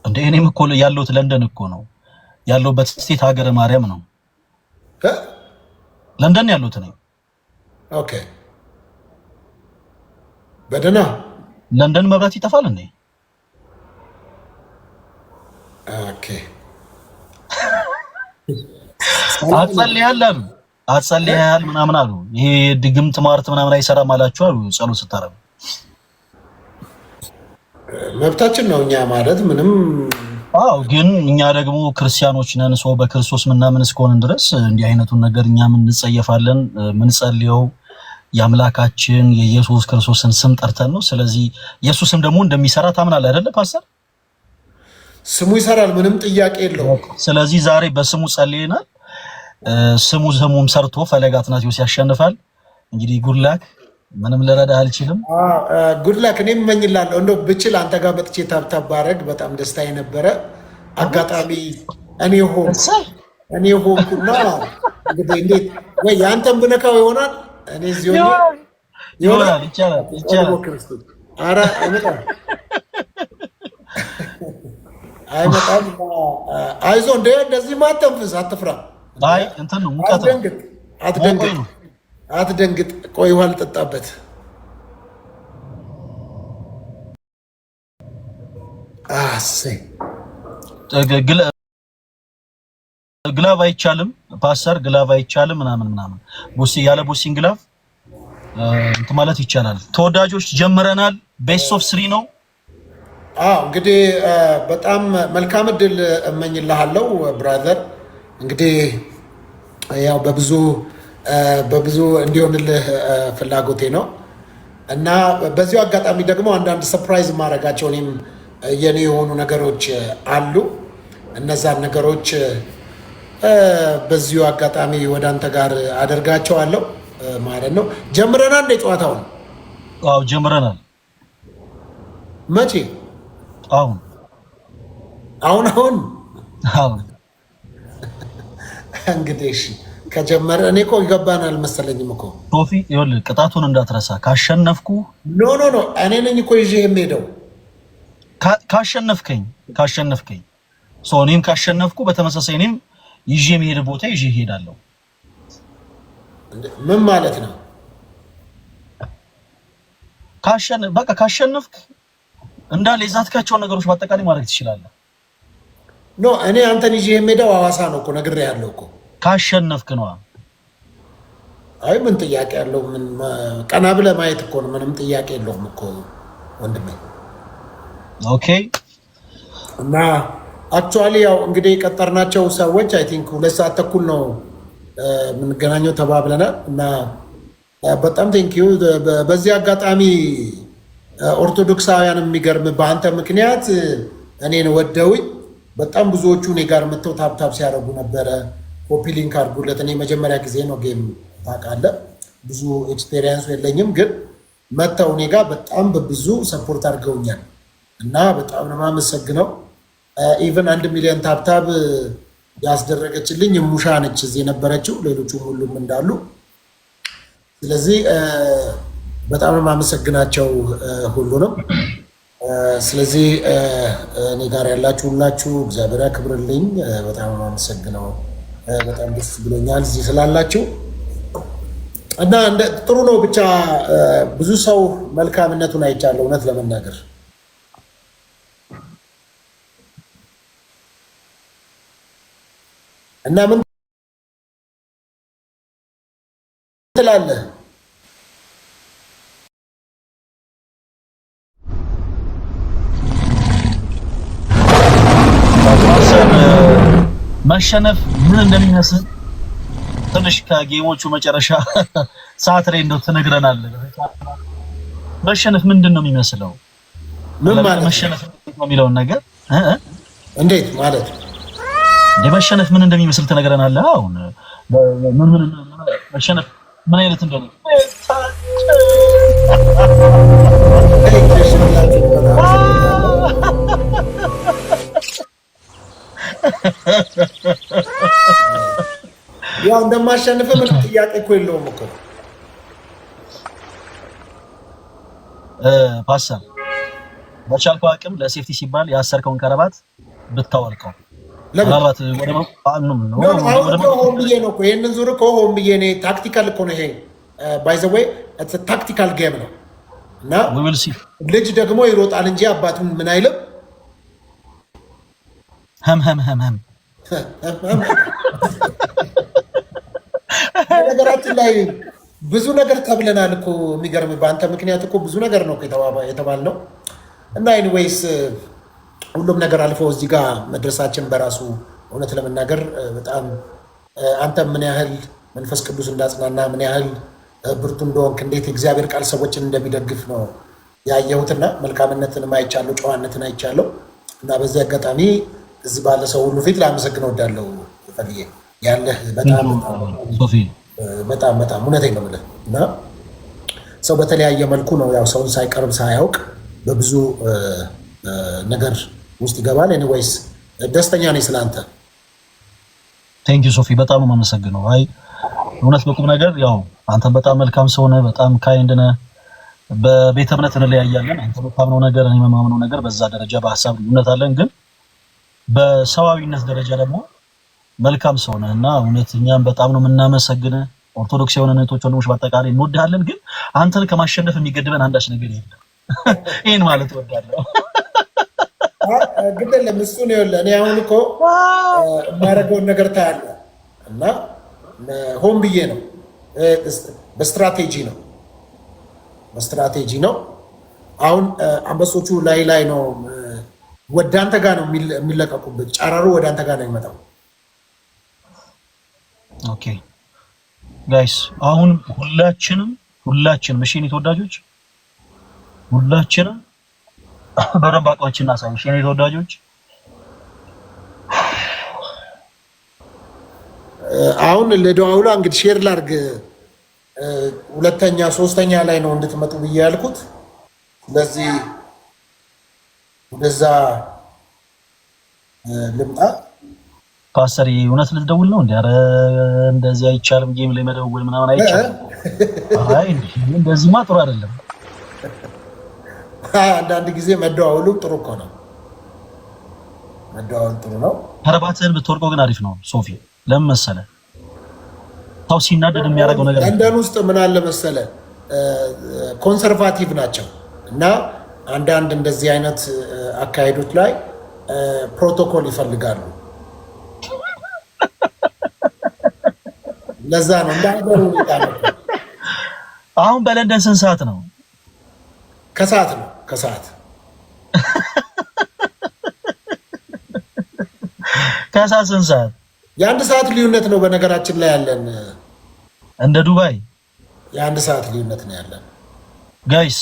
እንደ እኔም እኮ ያለሁት ለንደን እኮ ነው ያለሁበት ስቴት ሀገረ ማርያም ነው ለንደን ያለሁት ነኝ ኦኬ በደና ለንደን መብራት ይጠፋል እንዴ ኦኬ አጸልያል ምናምን አሉ ይሄ ድግምት ማርት ምናምን አይሰራም አላችሁ አሉ ጸሎት ስታረጉ መብታችን ነው እኛ ማለት ምንም ግን እኛ ደግሞ ክርስቲያኖች ነን ሰው በክርስቶስ ምናምን እስከሆነን ድረስ እንዲህ አይነቱን ነገር እኛ ምን እንጸየፋለን ምን ጸልየው ያምላካችን የኢየሱስ ክርስቶስን ስም ጠርተን ነው ስለዚህ ኢየሱስም ደግሞ እንደሚሰራ ታምናለህ አይደል ፓስተር ስሙ ይሰራል ምንም ጥያቄ የለውም ስለዚህ ዛሬ በስሙ ጸልየናል ስሙም ሰርቶ ፈለገ አትናቴዎስ ያሸንፋል እንግዲህ ጉድላክ ምንም ልረዳህ አልችልም ጉድላክ እኔም እመኝላለሁ እንደው ብችል አንተ ጋር መጥቼ ታብታብ ባረግ በጣም ደስታዬ ነበረ አጋጣሚ እኔ ሆንኩና እንግዲህ እንዴት ወይ ያንተም ብነካው ይሆናል እኔ እዚሁ ይሆናል ይቻላል ኧረ አይመጣም አይዞህ እንደዚህ ማተንፍስ አትፍራ አይ እንትን ነው ሙቀት አትደንግጥ ቆይ ውሃ ልጠጣበት ግላቭ አይቻልም ፓስተር ግላቭ አይቻልም ምናምን ቡሲ ያለ ቡሲን ግላቭ እንትን ማለት ይቻላል ተወዳጆች ጀምረናል ቤስት ኦፍ 3 ነው እንግዲህ በጣም መልካም እድል እመኝልሃለሁ ብራዘር እንግዲህ ያው በብዙ እንዲሆንልህ ፍላጎቴ ነው እና በዚሁ አጋጣሚ ደግሞ አንዳንድ ሰርፕራይዝ ማድረጋቸው እኔም የኔ የሆኑ ነገሮች አሉ እነዛን ነገሮች በዚሁ አጋጣሚ ወደ አንተ ጋር አደርጋቸዋለሁ ማለት ነው ጀምረናል እንደ ጨዋታውን ጀምረናል መቼ አሁን እንግዲህ እሺ ከጀመረ እኔ እኮ ይገባናል መሰለኝም እኮ ሶፊ ይኸውልህ ቅጣቱን እንዳትረሳ ካሸነፍኩ ኖ እኔ ነኝ እኮ ይዤ የምሄደው ካሸነፍከኝ እኔም ካሸነፍኩ በተመሳሳይ እኔም ይዤ የምሄድ ቦታ ይዤ እሄዳለሁ ምን ማለት ነው ካሸነፍክ እንዳለ የዛትካቸው ነገሮች በአጠቃላይ ማድረግ ትችላለህ እኔ አንተን ይዤ የምሄደው ሐዋሳ ነው እኮ ነግሬሃለሁ እኮ ካሸነፍክ ነው አይ ምን ጥያቄ ያለው ምን ቀና ብለህ ማየት እኮ ነው ምንም ጥያቄ የለውም እኮ ወንድሜ ኦኬ እና አክቹአሊ ያው እንግዲህ የቀጠርናቸው ሰዎች አይ ቲንክ 2 ሰዓት ተኩል ነው የምንገናኘው ተባብለናል እና በጣም ቴንኪዩ በዚህ አጋጣሚ ኦርቶዶክሳውያን የሚገርም በአንተ ምክንያት እኔን ወደውኝ በጣም ብዙዎቹ እኔ ጋር መጥተው ታብታብ ሲያደርጉ ነበረ ኮፒ ሊንክ አድርጉለት እኔ መጀመሪያ ጊዜ ነው ጌም ታውቃለህ ብዙ ኤክስፔሪየንስ የለኝም ግን መጥተው እኔ ጋር በጣም በብዙ ሰፖርት አድርገውኛል እና በጣም ነው የማመሰግነው ኢቨን 1 ሚሊዮን ታብታብ ያስደረገችልኝ ሙሻ ነች እዚህ የነበረችው ሌሎቹም ሁሉም እንዳሉ ስለዚህ በጣም ነው የማመሰግናቸው ሁሉንም ስለዚህ እኔ ጋር ያላችሁ ሁላችሁ እግዚአብሔር ያክብርልኝ በጣም ነው የማመሰግነው በጣም ደስ ብሎኛል እዚህ ስላላችሁ እና ጥሩ ነው ብቻ ብዙ ሰው መልካምነቱን አይቻለሁ እውነት ለመናገር እና ምን ትላለህ መሸነፍ ምን እንደሚመስል ትንሽ ከጌሞቹ መጨረሻ ሰዓት ላይ እንደው ትነግረናለህ መሸነፍ ምንድነው የሚመስለው ምን ማለት መሸነፍ ነው የሚለው ነገር እንዴት ማለት ለመሸነፍ ምን እንደሚመስል ትነግረናለህ አሁን ምን መሸነፍ ምን አይነት እንደሆነ ያው እንደማሸነፈ ምን ጥያቄ እኮ የለውም እኮ ፓስተር በቻልከው አቅም ለሴፍቲ ሲባል ያሰርከውን ከረባት ብታወልቀው ምናልባት ወደ ሆን ብዬ ነው እኮ ይህንን ዙር እኮ ሆን ብዬ እኔ ታክቲካል እኮ ነው ይሄ ባይ ዘ ዌይ ታክቲካል ጌም ነው እና ልጅ ደግሞ ይሮጣል እንጂ አባቱን ምን አይልም ህም ነገራችን ላይ ብዙ ነገር ተብለናል እኮ የሚገርም በአንተ ምክንያት እኮ ብዙ ነገር ነው የተባልነው እና ኤኒዌይስ ሁሉም ነገር አልፎ እዚህ ጋር መድረሳችን በራሱ እውነት ለመናገር በጣም አንተ ምን ያህል መንፈስ ቅዱስ እንዳጽናና ምን ያህል ብርቱ እንደሆንክ እንዴት እግዚአብሔር ቃል ሰዎችን እንደሚደግፍ ነው ያየሁትና መልካምነትን አይቻለሁ ጨዋነትን አይቻለሁ እና በዚህ አጋጣሚ እዚህ ባለ ሰው ሁሉ ፊት ላመሰግነው እወዳለሁ ፈልዬ ያለህ በጣም እውነቴን ነው የምልህ እና ሰው በተለያየ መልኩ ነው ያው ሰውን ሳይቀርብ ሳያውቅ በብዙ ነገር ውስጥ ይገባል። ኤኒዌይስ ደስተኛ ነኝ ስለአንተ። ቴንክ ዩ ሶፊ በጣም ነው የማመሰግነው። አይ እውነት በቁም ነገር ያው አንተ በጣም መልካም ሰው ነህ፣ በጣም ካይንድ ነህ። በቤተ እምነት እንለያያለን። አንተ የምታምነው ነገር እኔ የማምነው ነገር በዛ ደረጃ በሀሳብ ልዩነት አለን፣ ግን በሰዋዊነት ደረጃ ደግሞ መልካም ሰው ነህ እና እውነት እኛም በጣም ነው የምናመሰግንህ። ኦርቶዶክስ የሆነ እህቶች ወንድሞች በአጠቃላይ እንወድሃለን፣ ግን አንተን ከማሸነፍ የሚገድበን አንዳች ነገር የለም። ይሄን ማለት እወዳለሁ። ግን ለምስቱን ይኸውልህ እኔ አሁን እኮ የማደርገውን ነገር ታያለህ እና ሆን ብዬ ነው በስትራቴጂ ነው። አሁን አንበሶቹ ላይ ነው ወደ አንተ ጋር ነው የሚለቀቁበት። ጨረሩ ወደ አንተ ጋር ነው የሚመጣው። ኦኬ ጋይስ አሁን ሁላችንም እሺ የኔ ተወዳጆች ሁላችንም በደንብ አቋችን እናሳይ። እሺ የኔ ተወዳጆች አሁን ለደዋውላ እንግዲህ ሼር ላድርግ። ሁለተኛ ሶስተኛ ላይ ነው እንድትመጡ ብዬ ያልኩት። ስለዚህ ወደዛ ልምጣ። ፓስተር እውነት ልትደውል ነው እንዴ? ኧረ እንደዚህ አይቻልም። ጌም ላይ መደወል ምናምን አይቻልም። አይ እንደዚህማ ጥሩ አይደለም። አንዳንድ ጊዜ መደዋወሉ ጥሩ እኮ ነው። መደዋወል ጥሩ ነው። ከረባትህን ብትወርቀው ግን አሪፍ ነው ሶፊ። ለምን መሰለህ? ሰው ሲናደድ የሚያደርገው ነገር ለንደን ውስጥ ምን አለ መሰለህ ኮንሰርቫቲቭ ናቸው እና አንዳንድ እንደዚህ አይነት አካሄዶች ላይ ፕሮቶኮል ይፈልጋሉ። ለዛ ነው እንዳገሩ ይጣላል። አሁን በለንደን ስንት ሰዓት ነው? ከሰዓት ስንት ሰዓት? የአንድ ሰዓት ልዩነት ነው በነገራችን ላይ ያለን። እንደ ዱባይ የአንድ ሰዓት ልዩነት ነው ያለን ጋይስ።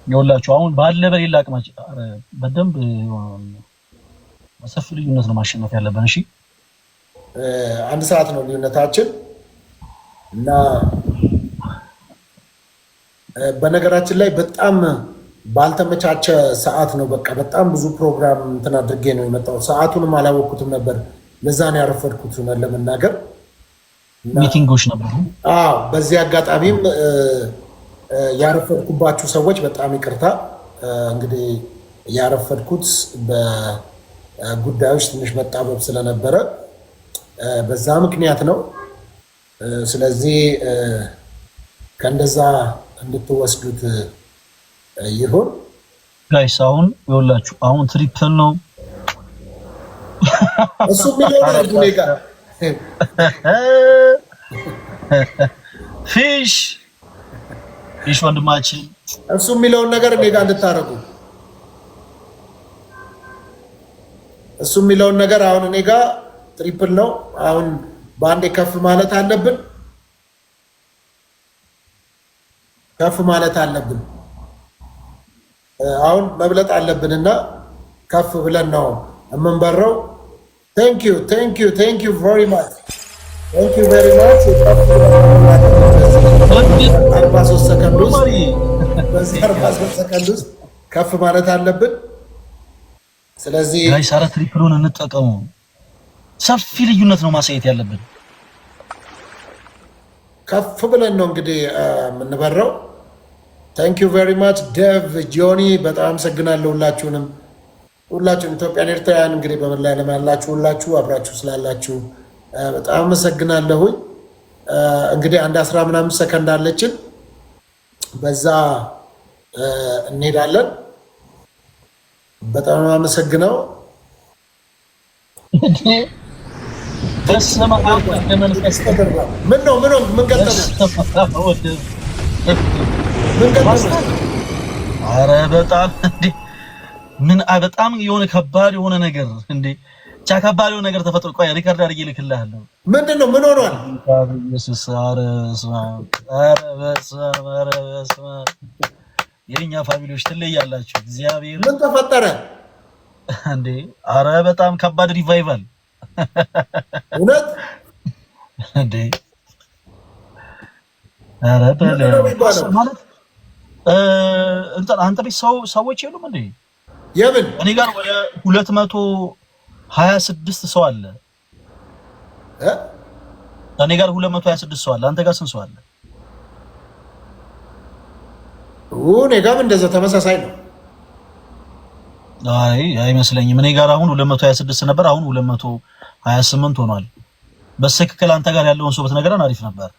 ይኸውላችሁ አሁን ባለ በሌላ አቅማችን በደንብ ሰፊ ልዩነት ነው ማሸነፍ ያለብን። እሺ አንድ ሰዓት ነው ልዩነታችን እና በነገራችን ላይ በጣም ባልተመቻቸ ሰዓት ነው። በቃ በጣም ብዙ ፕሮግራም እንትን አድርጌ ነው የመጣው። ሰዓቱንም አላወቅኩትም ነበር። ለዛ ነው ያረፈድኩት ለመናገር። ሚቲንጎች ነበሩ። አዎ በዚህ አጋጣሚም ያረፈድኩባችሁ ሰዎች በጣም ይቅርታ። እንግዲህ ያረፈድኩት በጉዳዮች ትንሽ መጣበብ ስለነበረ በዛ ምክንያት ነው። ስለዚህ ከእንደዛ እንድትወስዱት ይሁን ጋይስ። አሁን ይኸውላችሁ አሁን ትሪፕል ነው እሱ ሚሊዮን እኔ ጋር ፊሽ ወንድማችን እሱ የሚለውን ነገር እኔ ጋር እንድታረጉ እሱ የሚለውን ነገር አሁን እኔ ጋር ትሪፕል ነው። አሁን በአንዴ ከፍ ማለት አለብን። አሁን መብለጥ አለብንና ከፍ ብለን ነው የምንበረው። ቴንክ ዩ ቨሪ ማች 43 ሰከንድ ውስጥ ከፍ ማለት አለብን። ስለዚህ ጋይስ ትሪፕሉን እንጠቀሙ። ሰፊ ልዩነት ነው ማሳየት ያለብን። ከፍ ብለን ነው እንግዲህ የምንበረው። ታንክ ዩ ቬሪ ማች ዴቭ ጆኒ፣ በጣም አመሰግናለሁ ሁላችሁንም። ኢትዮጵያን ኤርትራውያን እንግዲህ በመላ ዓለም ያላችሁ ሁላችሁ አብራችሁ ስላላችሁ በጣም አመሰግናለሁኝ። እንግዲህ አንድ 10 ምናምን ሰከንድ አለችን፣ በዛ እንሄዳለን። በጣም አመሰግነው። ምን ነው ምን ገጠመ? ኧረ በጣም እንዴ በጣም የሆነ ከባድ የሆነ ነገር እንዴ ከባድ የሆነ ነገር ተፈጥሮ። ቆይ ሪከርድ አድርጌ ልክልሃለሁ። ምንድን ነው? ምን ሆኗል? ኢየሱስ በስመ አብ። የኛ ፋሚሊዎች ትለያላችሁ። እግዚአብሔር ምን ተፈጠረ እንዴ? ኧረ በጣም ከባድ ሪቫይቫል እውነት እንዴ! ኧረ ማለት አንተ ቤት ሰዎች የሉም እንዴ? የምን? እኔ ጋር ወደ 226 ሰው አለ። እኔ ጋር 226 ሰው አለ። አንተ ጋር ስንት ሰው አለ? እኔ ጋርም እንደዛ ተመሳሳይ ነው። አይ አይመስለኝም። እኔ ጋር አሁን 226 ነበር፣ አሁን 228 ሆኗል። በትክክል አንተ ጋር ያለውን ሰው ብትነግረን አሪፍ ነበር።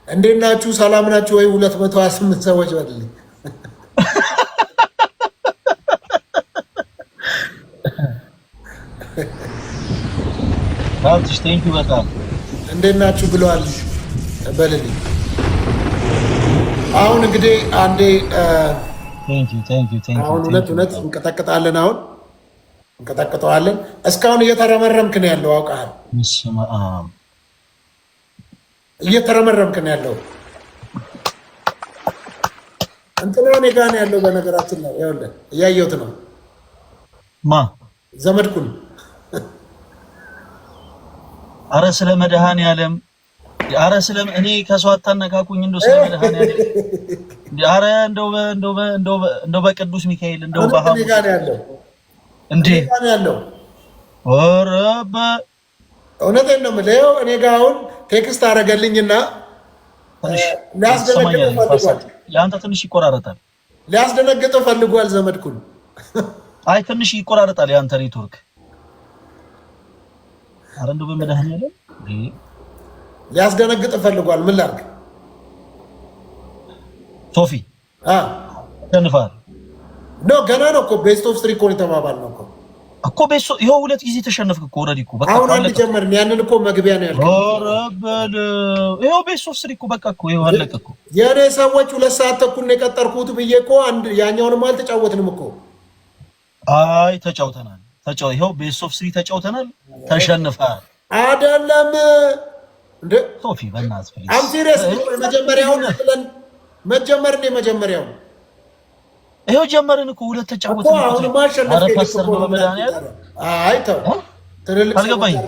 እንዴት ናችሁ? ሰላም ናችሁ ወይ? 228 ሰዎች በልልኝ። ታንክስ ቴንክ ዩ በጣም እንዴት ናችሁ ብለዋል በልልኝ። አሁን እንግዲህ አንዴ ቴንክ ዩ አሁን እውነት እንቀጠቅጣለን። አሁን እንቀጠቅጠዋለን። እስካሁን እየተረመረምክ ነው ያለው አውቃለሁ። እየተረመረምክ ነው ያለው። እንትና እኔ ጋር ነው ያለው። በነገራችን ላይ ይኸውልህ እያየሁት ነው። ዘመድኩን። አረ ስለ መድኃኔዓለም አረ ስለ እኔ ከሰው አታነካኩኝ። እንደው ስለ መድኃኔዓለም አረ እንደው በቅዱስ ሚካኤል እንደው እኔ ጋር ነው ያለው። እንዴ ጋር ያለው ኧረ እውነቴን ነው የምልህ። እኔ ጋር አሁን ቴክስት አደረገልኝና ሊያስደነግጥ ፈልጓል። የአንተ ትንሽ ይቆራረጣል። ሊያስደነግጥ ፈልጓል ዘመድኩን። አይ ትንሽ ይቆራረጣል የአንተ ኔትወርክ። አረ እንደው በመድኃኔዓለም ሊያስደነግጥ ፈልጓል። ምን ላድርግ? ሶፊ ተንፋል ኖ ገና ነው እኮ ቤስት ኦፍ 3 እኮ የተባባል ነው እኮ ቤስት ይኸው 2 ጊዜ ተሸነፍክ እኮ ኦልሬዲ እኮ በቃ አሁን አንድ ጀመርን። ያንን እኮ መግቢያ ነው ያልከው። ኧረ በል ይኸው ቤስት ኦፍ 3 እኮ በቃ እኮ ይኸው አለቀ እኮ። የኔ ሰዎች 2 ሰዓት ተኩል ነው የቀጠርኩት ብዬ እኮ ያኛውንም አልተጫወትንም እኮ። አይ ተጫውተናል። ይኸው ቤስት ኦፍ 3 ተጫውተናል። ተሸንፈሃል አይደለም እንዴ ሶፊ? በእናትህ ፕሊዝ አም ሲሪየስ። መጀመሪያውን መጀመርን የመጀመሪያው ይኸው ጀመርን እኮ 2 ተጫወትን እኮ። አሁን ማሸነፍ ከፈሰር ነው በመድኃኔዓለም። አይ ተው ትልልቅ አልገባኝም።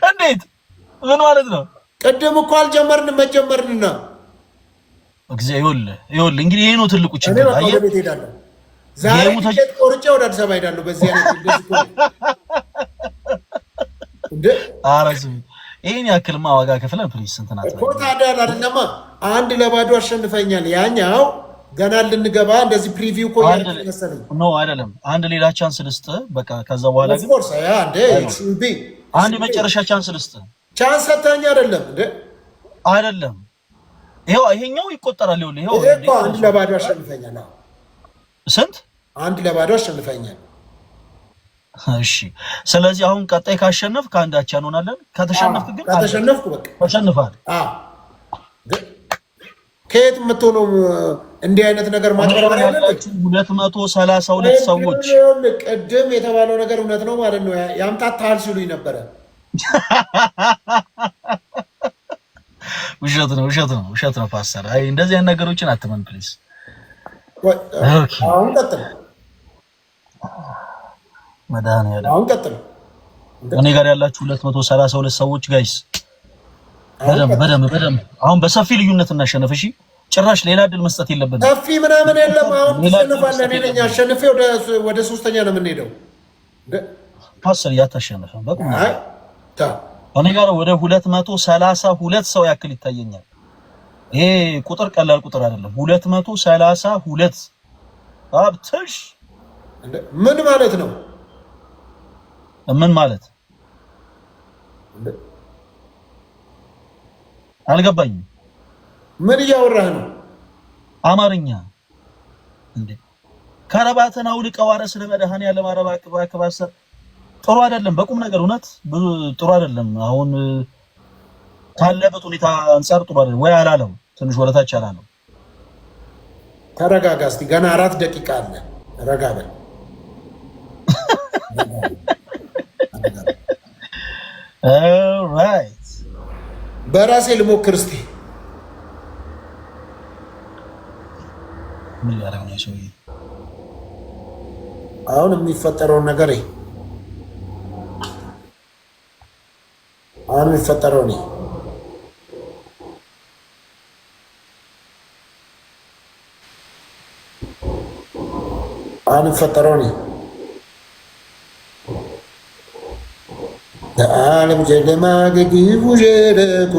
እንዴት ምን ማለት ነው? ቅድም እኮ አልጀመርንም። መጀመርንና ይኸውልህ እንግዲህ ይሄ ነው ትልቁ ችግር። አየህ ቤት ሄዳለሁ ዛሬ ቲኬት ቆርጬ ወደ አዲስ አበባ ሄዳለሁ። በዚህ አይነት እንዴ አራስ ይሄን ያክልማ ዋጋ ከፍለን ፕሊስ ስንት ናት እኮ ታዲያ አይደለማ። 1-2 አሸንፈኛል። ያኛው ገና ልንገባ እንደዚህ ፕሪቪው እኮ ያልተመሰለኝ ኖ አይደለም። አንድ ሌላ ቻንስ ልስጥ በቃ። ከዛ በኋላ ግን ፎርስ ያ እንዴ ኤክስቢ አንድ መጨረሻ ቻንስ ልስጥ። ቻንስ ሰተኛ አይደለም እንዴ? አይደለም ይሄኛው ይቆጠራል። ይኸው እኮ 1-2 አሸንፈኛል። ስንት? 1-2 አሸንፈኛል። እሺ ስለዚህ አሁን ቀጣይ ካሸነፍ ከአንድ አቻ እንሆናለን። ከተሸነፍክ ግን ከተሸነፍኩ በቃ ተሸንፋል። ከየት የምትሆነው እንዲህ አይነት ነገር ማጭበርበር ያለባችሁ 232 ሰዎች። ቅድም የተባለው ነገር እውነት ነው ማለት ነው። ያምታታል ሲሉኝ ነበረ። ውሸት ነው ፓስተር። አይ እንደዚህ አይነት ነገሮችን አትመን ፕሊዝ። አሁን ቀጥል መድኃኔዓለም አሁን ቀጥል። እኔ ጋር ያላችሁ 232 ሰዎች ጋይስ በደምብ አሁን በሰፊ ልዩነት እናሸነፍ። እሺ ጭራሽ ሌላ እድል መስጠት የለብንም። ሰፊ ምናምን የለም። አሁን ተሸንፋለን። እኔ ነኝ አሸንፌ ወደ 3ኛ ነው የምንሄደው። ፓስተር ያታሸነፈ በቃ እኔ ጋር ወደ 232 ሰው ያክል ይታየኛል። ይሄ ቁጥር ቀላል ቁጥር አይደለም። 232 አብትሽ ምን ማለት ነው? ምን ማለት አልገባኝም። ምን እያወራህ ነው? አማርኛ እንዴ ከረባትን አውልቀው ኧረ ስለ መድኃኒዓለም ኧረ እባክህ ጥሩ አይደለም። በቁም ነገር እውነት ብዙ ጥሩ አይደለም። አሁን ካለበት ሁኔታ አንፃር ጥሩ አይደለም ወይ አላለው። ትንሽ ወለታች አላለው። ተረጋጋ እስቲ ገና 4 ደቂቃ አለ። ረጋ በል። ኦልራይት በራሴ ልሞክር እስቲ። ምን ያደርግ ነው ሰውዬ? አሁን የሚፈጠረውን ነገር አሁን የሚፈጠረው ነው። አሁን የሚፈጠረው ነው። ለዓለም ጨለማ ግግቡ ሸለቆ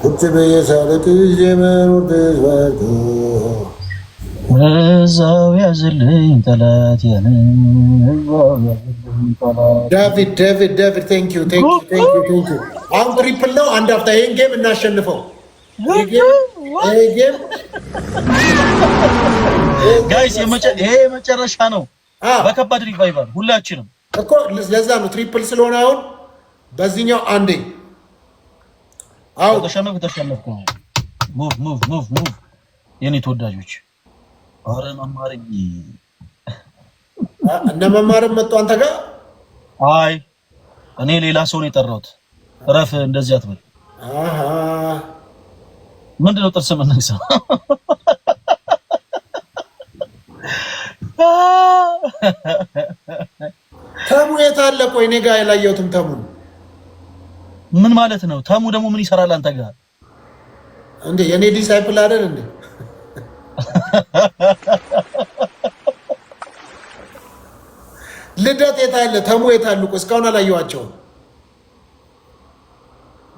ቁጭ ብዬ ሳለቅስ የመኖር ተስፋ እዛው ያዝልኝ ጠላት ዳቪድ ቴንክ ዩ። አሁን ትሪፕል ነው። አንድ አፍታ ይሄን ጌም እናሸንፈው። ጋይስ ይሄ መጨረሻ ነው። በከባድ ሪቫይቫል ሁላችንም እኮ ለዛ ነው ትሪፕል ስለሆነ አሁን በዚህኛው አንዴ አው ተሸነፍኩ። ሙቭ የኔ ተወዳጆች። አረ መማርኝ እነ መማርም መጡ አንተ ጋር። አይ እኔ ሌላ ሰው ነው የጠራሁት። እረፍ እንደዚህ አትበል። ምንድነው ጥርስ መነግሳ? ተሙ የት አለ? ቆይ እኔ ጋር ያላየሁትም ተሙን። ምን ማለት ነው? ተሙ ደግሞ ምን ይሰራል አንተ ጋር እንዴ? የኔ ዲሳይፕል አይደል እንዴ? ልደት የት አለ? ተሙ የት አሉ? እስካሁን አላየኋቸውም።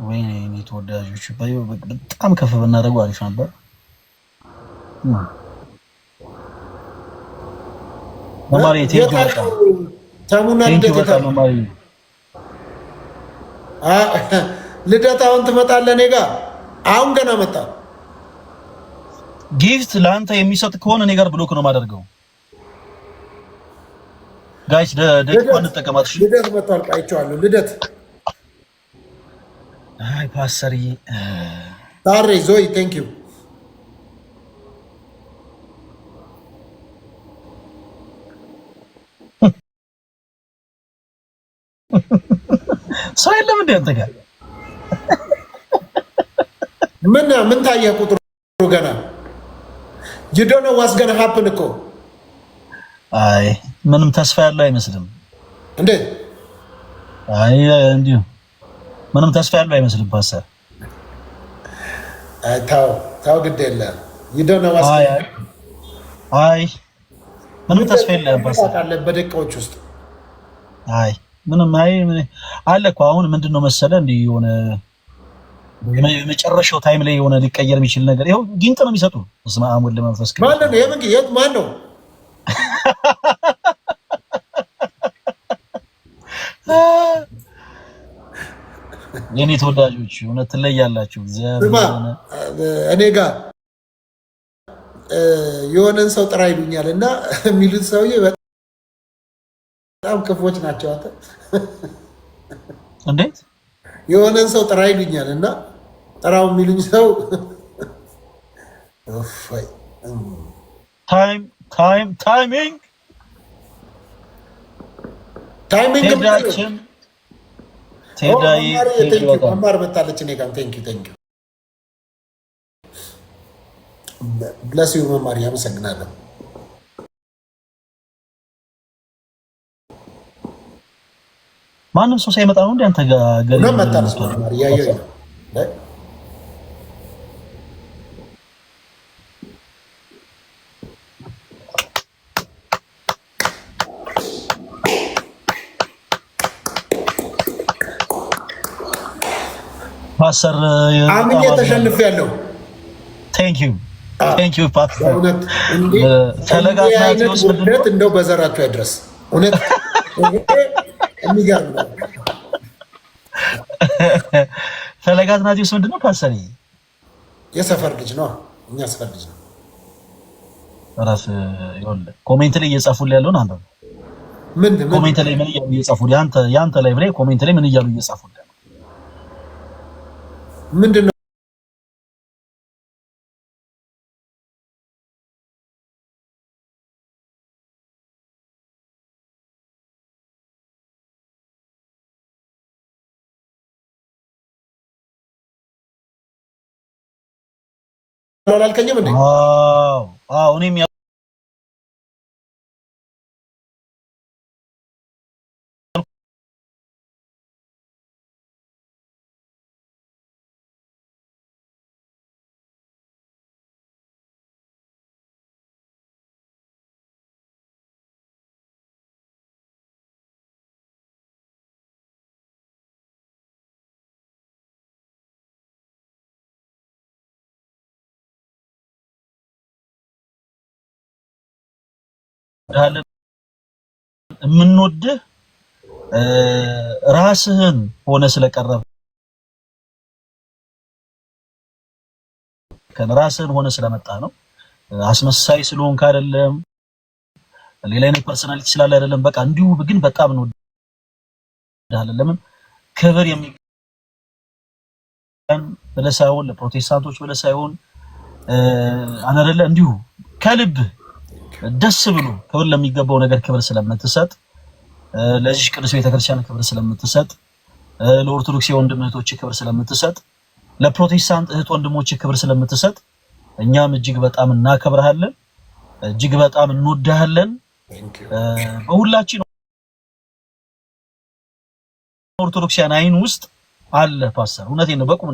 ወይኔ እኔ ተወዳጆች በጣም ከፍ ብናደርገው አሪፍ ነበር። መማሪ ቴንኪው በጣም ተሙና ልደት መማሪ ልደት አሁን ትመጣለህ እኔ ጋር። አሁን ገና መጣ። ጊፍት ለአንተ የሚሰጥ ከሆነ እኔ ጋር ብሎክ ነው የማደርገው። ጋይስ ደቂቃ እንጠቀማት። ልደት መጥቷል። አይቼዋለሁ። ልደት አይ ፓስተር ታሬ ዞይ ቴንኪው። ሰው የለም እንደ አንተ ጋር ምን ታየህ? ቁጥሩ ገና you don't know what's gonna happen እኮ። አይ ምንም ተስፋ ያለው አይመስልም። እንዴ? አይ እንዲሁ ምንም ተስፋ ያለው አይመስልም ፓስተር። ታው ግድ የለም you don't know what's አይ ምንም ተስፋ የለም ፓስተር። በደቂቃዎች ውስጥ አይ ምንም አለ እኮ አሁን ምንድነው መሰለ እንዴ የሆነ የመጨረሻው ታይም ላይ የሆነ ሊቀየር የሚችል ነገር ይኸው ጊንጥ ነው የሚሰጡ። እስማ አሙል ለመንፈስ ማን ነው የምን ጊንጥ? ማን ነው? የኔ ተወዳጆች እውነት ትለያላችሁ። እግዚአብሔር እኔ ጋር የሆነን ሰው ጥራ ይሉኛል እና የሚሉት ሰውዬ በጣም ክፎች ናቸው። አንተ እንዴት የሆነን ሰው ጥራ ይሉኛል እና ጥራው የሚሉኝ ሰው ታይሚንግ ቴዳይ መማር መጣለች እኔ ጋር ቴንኪው ብለስ ዩ መማር ያመሰግናለሁ። ማንም ሰው ሳይመጣ ነው እንዴ አንተ ጋር ገሪ ነው መጣለች መማር ያየው ነው ፓስተር አምኜ ተሸንፌያለሁ። ቴንክ ዩ ፓስተር። ፈለጋት ናቲዮስ ምንድነው እንደው በዘራችሁ ያድረስ። እውነት የሚገርም ነው። ፈለጋት ናቲዮስ ምንድነው ፓስተር? የሰፈር ልጅ ነው። እኛ ሰፈር ልጅ ነው። ራስ ይወል ኮሜንት ላይ እየጻፉልኝ ያለውን አንተ ምን ኮሜንት ላይ ምን እያሉ እየጻፉልኝ ያንተ ላይ ብሬ ኮሜንት ላይ ምን እያሉ እየጻፉልኝ ምንድነው? አላልከኝም እንዴ? አዎ እኔም የምንወድህ ራስህን ሆነ ስለቀረብ ራስህን ሆነ ስለመጣ ነው። አስመሳይ ስለሆንክ አይደለም፣ ሌላ አይነት ፐርሰናሊቲ ስላለ አይደለም። በቃ እንዲሁ ግን በጣም እንወድሃለን። ለምን ክብር የሚገባን ብለህ ሳይሆን ለፕሮቴስታንቶች ብለህ ሳይሆን አይደለ እንዲሁ ከልብ ደስ ብሎ ክብር ለሚገባው ነገር ክብር ስለምትሰጥ፣ ለዚህ ቅዱስ ቤተክርስቲያን ክብር ስለምትሰጥ፣ ለኦርቶዶክስ ወንድም እህቶች ክብር ስለምትሰጥ፣ ለፕሮቴስታንት እህት ወንድሞች ክብር ስለምትሰጥ እኛም እጅግ በጣም እናከብርሃለን፣ እጅግ በጣም እንወድሃለን። በሁላችን ኦርቶዶክሲያን አይን ውስጥ አለ ፓስተር። እውነቴን ነው። በቁም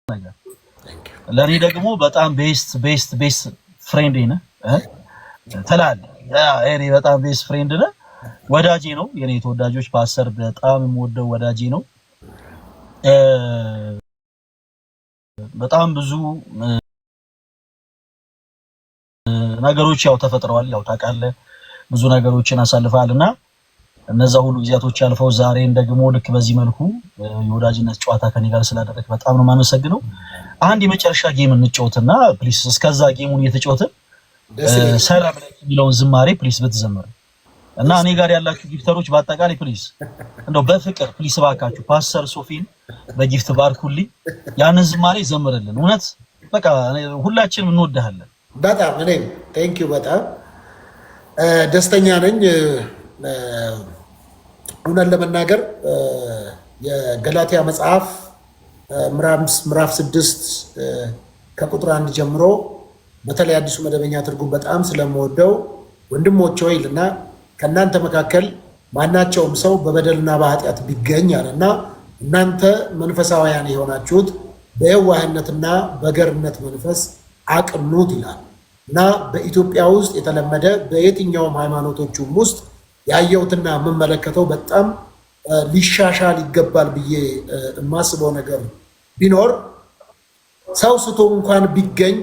ነገር ለኔ ደግሞ በጣም ቤስት ፍሬንድ ነህ ትላለህ። እኔ በጣም ቤስት ፍሬንድ ነህ፣ ወዳጄ ነው። የኔ ተወዳጆች ፓስተር በጣም የምወደው ወዳጄ ነው። በጣም ብዙ ነገሮች ያው ተፈጥረዋል። ያው ታውቃለህ ብዙ ነገሮችን አሳልፈሃልና እነዛ ሁሉ ጊዜያቶች አልፈው ዛሬን ደግሞ ልክ በዚህ መልኩ የወዳጅነት ጨዋታ ከኔ ጋር ስላደረክ በጣም ነው የማመሰግነው። አንድ የመጨረሻ ጌም እንጫወትና ፕሊስ፣ እስከዛ ጌሙን እየተጫወትን ሰላም ላይ የሚለውን ዝማሬ ፕሊስ ብትዘምር እና እኔ ጋር ያላችሁ ጊፍተሮች በአጠቃላይ ፕሊስ እንደው በፍቅር ፕሊስ ባካችሁ ፓስተር ሶፊን በጊፍት ባርኩልኝ፣ ያንን ዝማሬ ዘምርልን። እውነት በቃ ሁላችንም እንወድሃለን በጣም። እኔም ቴንክ ዩ በጣም ደስተኛ ነኝ። እውነት ለመናገር የገላትያ መጽሐፍ ምዕራፍ 6 ከቁጥር 1 ጀምሮ በተለይ አዲሱ መደበኛ ትርጉም በጣም ስለምወደው ወንድሞቼ ሆይ ይልና ከእናንተ መካከል ማናቸውም ሰው በበደልና በኃጢአት ቢገኝ አለና እናንተ መንፈሳውያን የሆናችሁት በየዋህነትና በገርነት መንፈስ አቅኑት ይላል እና በኢትዮጵያ ውስጥ የተለመደ በየትኛውም ሃይማኖቶችም ውስጥ ያየሁትና የምመለከተው በጣም ሊሻሻል ይገባል ብዬ የማስበው ነገር ቢኖር ሰው ስቶ እንኳን ቢገኝ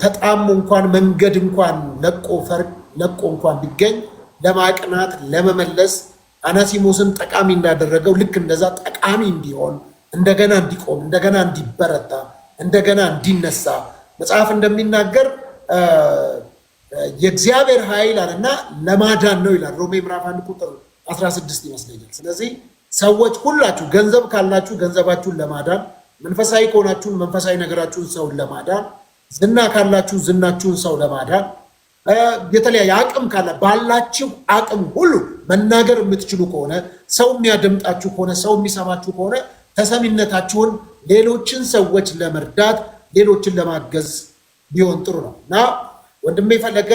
ተጣሙ እንኳን መንገድ እንኳን ለቆ እንኳን ቢገኝ ለማቅናት ለመመለስ አናሲሞስን ጠቃሚ እንዳደረገው ልክ እንደዛ ጠቃሚ እንዲሆን እንደገና እንዲቆም እንደገና እንዲበረታ እንደገና እንዲነሳ መጽሐፍ እንደሚናገር የእግዚአብሔር ኃይል አለና ለማዳን ነው ይላል። ሮሜ ምዕራፍ 1 ቁጥር 16 ይመስለኛል። ስለዚህ ሰዎች ሁላችሁ ገንዘብ ካላችሁ ገንዘባችሁን ለማዳን፣ መንፈሳዊ ከሆናችሁ መንፈሳዊ ነገራችሁን ሰውን ለማዳን፣ ዝና ካላችሁ ዝናችሁን ሰው ለማዳን፣ የተለያየ አቅም ካለ ባላችሁ አቅም ሁሉ መናገር የምትችሉ ከሆነ ሰው የሚያደምጣችሁ ከሆነ ሰው የሚሰማችሁ ከሆነ ተሰሚነታችሁን ሌሎችን ሰዎች ለመርዳት ሌሎችን ለማገዝ ቢሆን ጥሩ ነው እና ወንድሜ ፈለገ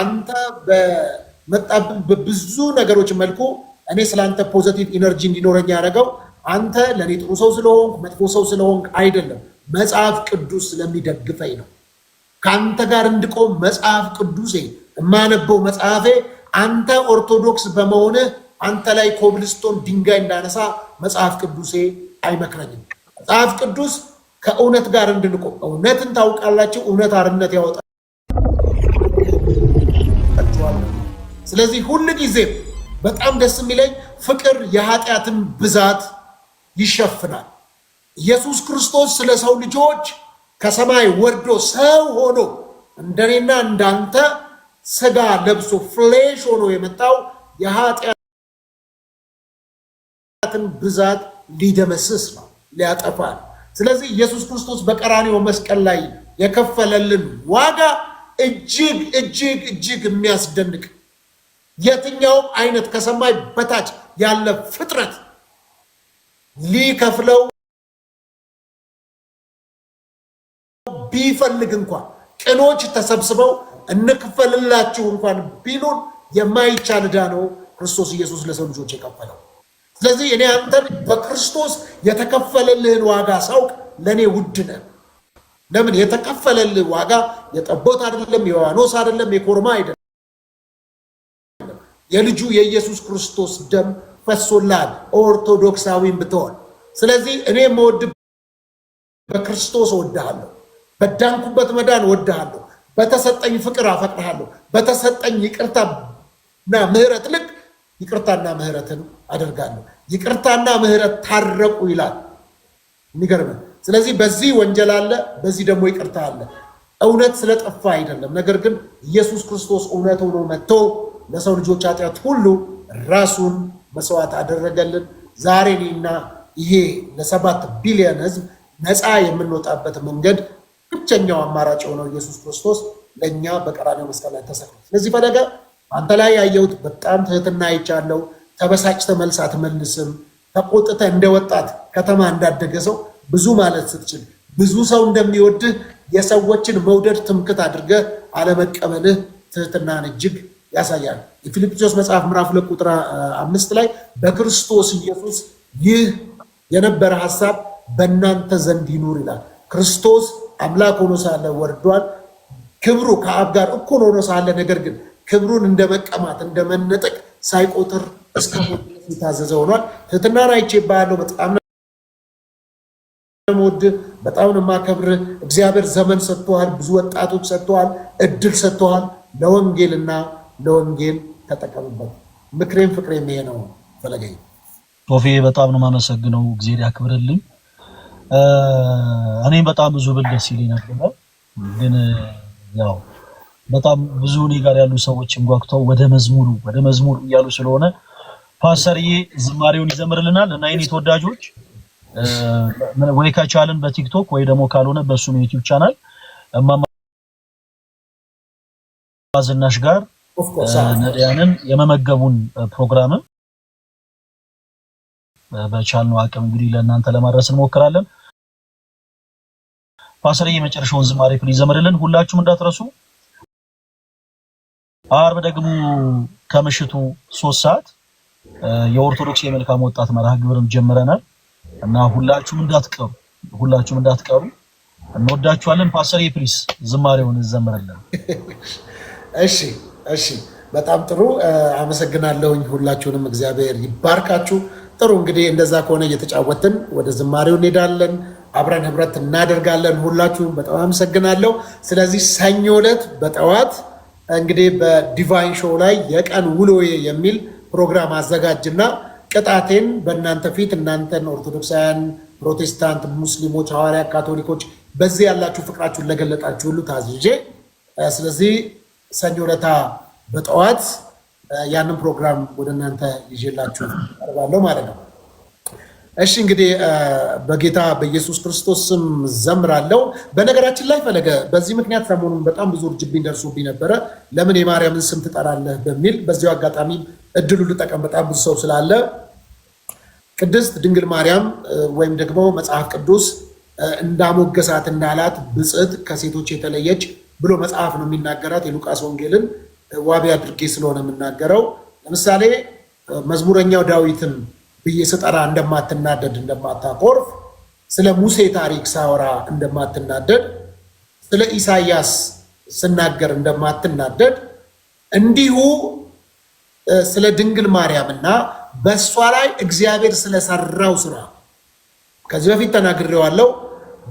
አንተ በመጣብን በብዙ ነገሮች መልኩ እኔ ስለአንተ ፖዘቲቭ ኢነርጂ እንዲኖረኝ ያደረገው አንተ ለእኔ ጥሩ ሰው ስለሆንክ መጥፎ ሰው ስለሆንክ አይደለም፣ መጽሐፍ ቅዱስ ስለሚደግፈኝ ነው። ከአንተ ጋር እንድቆም መጽሐፍ ቅዱሴ የማነበው መጽሐፌ አንተ ኦርቶዶክስ በመሆንህ አንተ ላይ ኮብልስቶን ድንጋይ እንዳነሳ መጽሐፍ ቅዱሴ አይመክረኝም። መጽሐፍ ቅዱስ ከእውነት ጋር እንድንቆም እውነትን ታውቃላችሁ፣ እውነት አርነት ያወጣል። ስለዚህ ሁሉ ጊዜም በጣም ደስ የሚለኝ ፍቅር የኃጢአትን ብዛት ይሸፍናል። ኢየሱስ ክርስቶስ ስለ ሰው ልጆች ከሰማይ ወርዶ ሰው ሆኖ እንደኔና እንዳንተ ስጋ ለብሶ ፍሌሽ ሆኖ የመጣው የኃጢአትን ብዛት ሊደመስስ ነው፣ ሊያጠፋ ነው። ስለዚህ ኢየሱስ ክርስቶስ በቀራንዮ መስቀል ላይ የከፈለልን ዋጋ እጅግ እጅግ እጅግ የሚያስደንቅ የትኛውም አይነት ከሰማይ በታች ያለ ፍጥረት ሊከፍለው ቢፈልግ እንኳን ቅኖች ተሰብስበው እንክፈልላችሁ እንኳን ቢሉን የማይቻል ዕዳ ነው ክርስቶስ ኢየሱስ ለሰው ልጆች የከፈለው። ስለዚህ እኔ አንተን በክርስቶስ የተከፈለልህን ዋጋ ሳውቅ ለእኔ ውድ ነህ። ለምን? የተከፈለልህ ዋጋ የጠቦት አይደለም፣ የዋኖስ አይደለም፣ የኮርማ አይደለም፣ የልጁ የኢየሱስ ክርስቶስ ደም ፈሶልሃል ኦርቶዶክሳዊም ብትሆን። ስለዚህ እኔ የምወድ በክርስቶስ እወድሃለሁ፣ በዳንኩበት መዳን እወድሃለሁ፣ በተሰጠኝ ፍቅር አፈቅርሃለሁ፣ በተሰጠኝ ይቅርታና ምሕረት ልክ ይቅርታና ምሕረትን አደርጋለሁ። ይቅርታና ምሕረት ታረቁ ይላል። የሚገርም። ስለዚህ በዚህ ወንጀል አለ፣ በዚህ ደግሞ ይቅርታ አለ። እውነት ስለጠፋ አይደለም፣ ነገር ግን ኢየሱስ ክርስቶስ እውነት ሆኖ መጥቶ ለሰው ልጆች ኃጢአት ሁሉ ራሱን መስዋዕት አደረገልን። ዛሬ እኔና ይሄ ለ7 ቢሊዮን ሕዝብ ነፃ የምንወጣበት መንገድ ብቸኛው አማራጭ የሆነው ኢየሱስ ክርስቶስ ለእኛ በቀራንዮ መስቀል ላይ ተሰቅሏል። ስለዚህ ፈለገ አንተ ላይ ያየሁት በጣም ትህትና አይቻለሁ። ተበሳጭተህ መልስ አትመልስም። ተቆጥተህ እንደ ወጣት ከተማ እንዳደገ ሰው ብዙ ማለት ስትችል ብዙ ሰው እንደሚወድህ የሰዎችን መውደድ ትምክት አድርገህ አለመቀበልህ ትህትናን እጅግ ያሳያል። የፊልጵስዩስ መጽሐፍ ምዕራፍ 2 ቁጥር 5 ላይ በክርስቶስ ኢየሱስ ይህ የነበረ ሐሳብ በእናንተ ዘንድ ይኑር ይላል። ክርስቶስ አምላክ ሆኖ ሳለ ወርዷል። ክብሩ ከአብ ጋር እኩል ሆኖ ሳለ ነገር ግን ክብሩን እንደመቀማት እንደመነጠቅ ሳይቆጥር እስከ ሞት የታዘዘ ሆኗል። ትህትናን አይቼብሃለሁ። በጣም ነው የምወድህ፣ በጣም ነው የማከብርህ። እግዚአብሔር ዘመን ሰጥቶሃል፣ ብዙ ወጣቶች ሰጥቶሃል፣ እድል ሰጥቶሃል። ለወንጌልና ለወንጌል ተጠቀምበት። ምክሬም ፍቅሬም ይሄ ነው። ፈለገኝ ቶፌ በጣም ነው የማመሰግነው። እግዚአብሔር ያክብርልኝ። እኔም በጣም ብዙ ብል ደስ ይለኝ ነበር፣ ግን ያው በጣም ብዙ እኔ ጋር ያሉ ሰዎችን ጓጉተው ወደ መዝሙሩ እያሉ ስለሆነ ፓስተርዬ ዝማሬውን ይዘምርልናል እና የኔ ተወዳጆች ወይ ከቻልን በቲክቶክ ወይ ደግሞ ካልሆነ በሱ ዩቲዩብ ቻናል እማማ ዝናሽ ጋር ነዳያንን የመመገቡን ፕሮግራም በቻልነው አቅም እንግዲህ ለእናንተ ለማድረስ እንሞክራለን። ፓስተርዬ የመጨረሻውን ዝማሬ ፕሊዝ ዘምርልን። ሁላችሁም እንዳትረሱ። አርብ ደግሞ ከምሽቱ 3 ሰዓት የኦርቶዶክስ የመልካም ወጣት መርሃ ግብርን ጀምረናል እና ሁላችሁም እንዳትቀሩ እንወዳችኋለን። ፓስተርዬ ፕሊዝ ዝማሬውን ዘምርልን። እሺ፣ በጣም ጥሩ አመሰግናለሁኝ። ሁላችሁንም እግዚአብሔር ይባርካችሁ። ጥሩ እንግዲህ እንደዛ ከሆነ እየተጫወትን ወደ ዝማሬው እንሄዳለን፣ አብረን ህብረት እናደርጋለን። ሁላችሁም በጣም አመሰግናለሁ። ስለዚህ ሰኞ ዕለት በጠዋት እንግዲህ በዲቫይን ሾው ላይ የቀን ውሎዬ የሚል ፕሮግራም አዘጋጅና ቅጣቴን በእናንተ ፊት እናንተን ኦርቶዶክሳውያን፣ ፕሮቴስታንት፣ ሙስሊሞች፣ ሐዋርያት፣ ካቶሊኮች በዚህ ያላችሁ ፍቅራችሁን ለገለጣችሁ ሁሉ ታዝዤ ስለዚህ ሰኞ ዕለት በጠዋት ያንን ፕሮግራም ወደ እናንተ ይዤላችሁ ቀርባለሁ ማለት ነው። እሺ እንግዲህ በጌታ በኢየሱስ ክርስቶስ ስም ዘምራለሁ። በነገራችን ላይ ፈለገ በዚህ ምክንያት ሰሞኑን በጣም ብዙ እርጅብኝ ደርሶብኝ ነበረ። ለምን የማርያምን ስም ትጠራለህ በሚል በዚሁ አጋጣሚ እድሉ ልጠቀም። በጣም ብዙ ሰው ስላለ ቅድስት ድንግል ማርያም ወይም ደግሞ መጽሐፍ ቅዱስ እንዳሞገሳት እንዳላት ብጽዕት ከሴቶች የተለየች ብሎ መጽሐፍ ነው የሚናገራት። የሉቃስ ወንጌልን ዋቢ አድርጌ ስለሆነ የምናገረው ለምሳሌ መዝሙረኛው ዳዊትን ብዬ ስጠራ እንደማትናደድ እንደማታኮርፍ፣ ስለ ሙሴ ታሪክ ሳወራ እንደማትናደድ፣ ስለ ኢሳያስ ስናገር እንደማትናደድ እንዲሁ ስለ ድንግል ማርያምና በእሷ ላይ እግዚአብሔር ስለሰራው ስራ ከዚህ በፊት ተናግሬዋለሁ።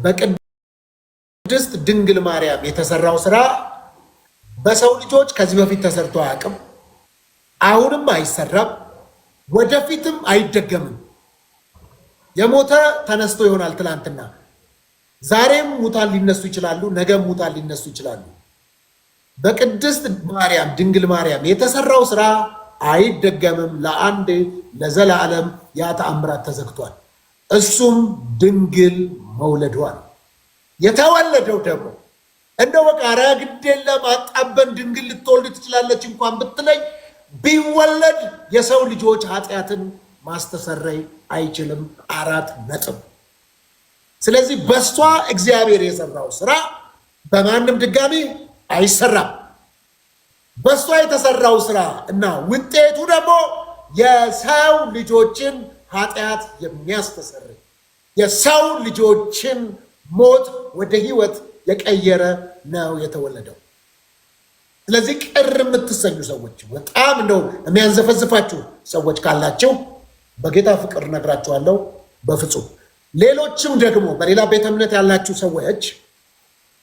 በቅድስት ድንግል ማርያም የተሰራው ስራ በሰው ልጆች ከዚህ በፊት ተሰርቶ አያውቅም። አሁንም አይሰራም፣ ወደፊትም አይደገምም። የሞተ ተነስቶ ይሆናል ትላንትና። ዛሬም ሙታን ሊነሱ ይችላሉ፣ ነገም ሙታን ሊነሱ ይችላሉ። በቅድስት ማርያም ድንግል ማርያም የተሰራው ስራ አይደገምም። ለአንድ ለዘላለም ያ ተአምራት ተዘግቷል። እሱም ድንግል መውለዷል። የተወለደው ደግሞ እንደው በቃ ኧረ ግድ የለም አጣበን ድንግል ልትወልድ ትችላለች እንኳን ብትለኝ ቢወለድ የሰው ልጆች ኃጢአትን ማስተሰረይ አይችልም። 4 ነጥብ። ስለዚህ በሷ እግዚአብሔር የሰራው ስራ በማንም ድጋሚ አይሰራም። በሷ የተሰራው ስራ እና ውጤቱ ደግሞ የሰው ልጆችን ኃጢአት የሚያስተሰርይ የሰው ልጆችን ሞት ወደ ህይወት የቀየረ ነው የተወለደው። ስለዚህ ቅር የምትሰኙ ሰዎች፣ በጣም እንደው የሚያንዘፈዝፋችሁ ሰዎች ካላችሁ በጌታ ፍቅር ነግራችኋለሁ፣ በፍጹም ሌሎችም ደግሞ በሌላ ቤተ እምነት ያላችሁ ሰዎች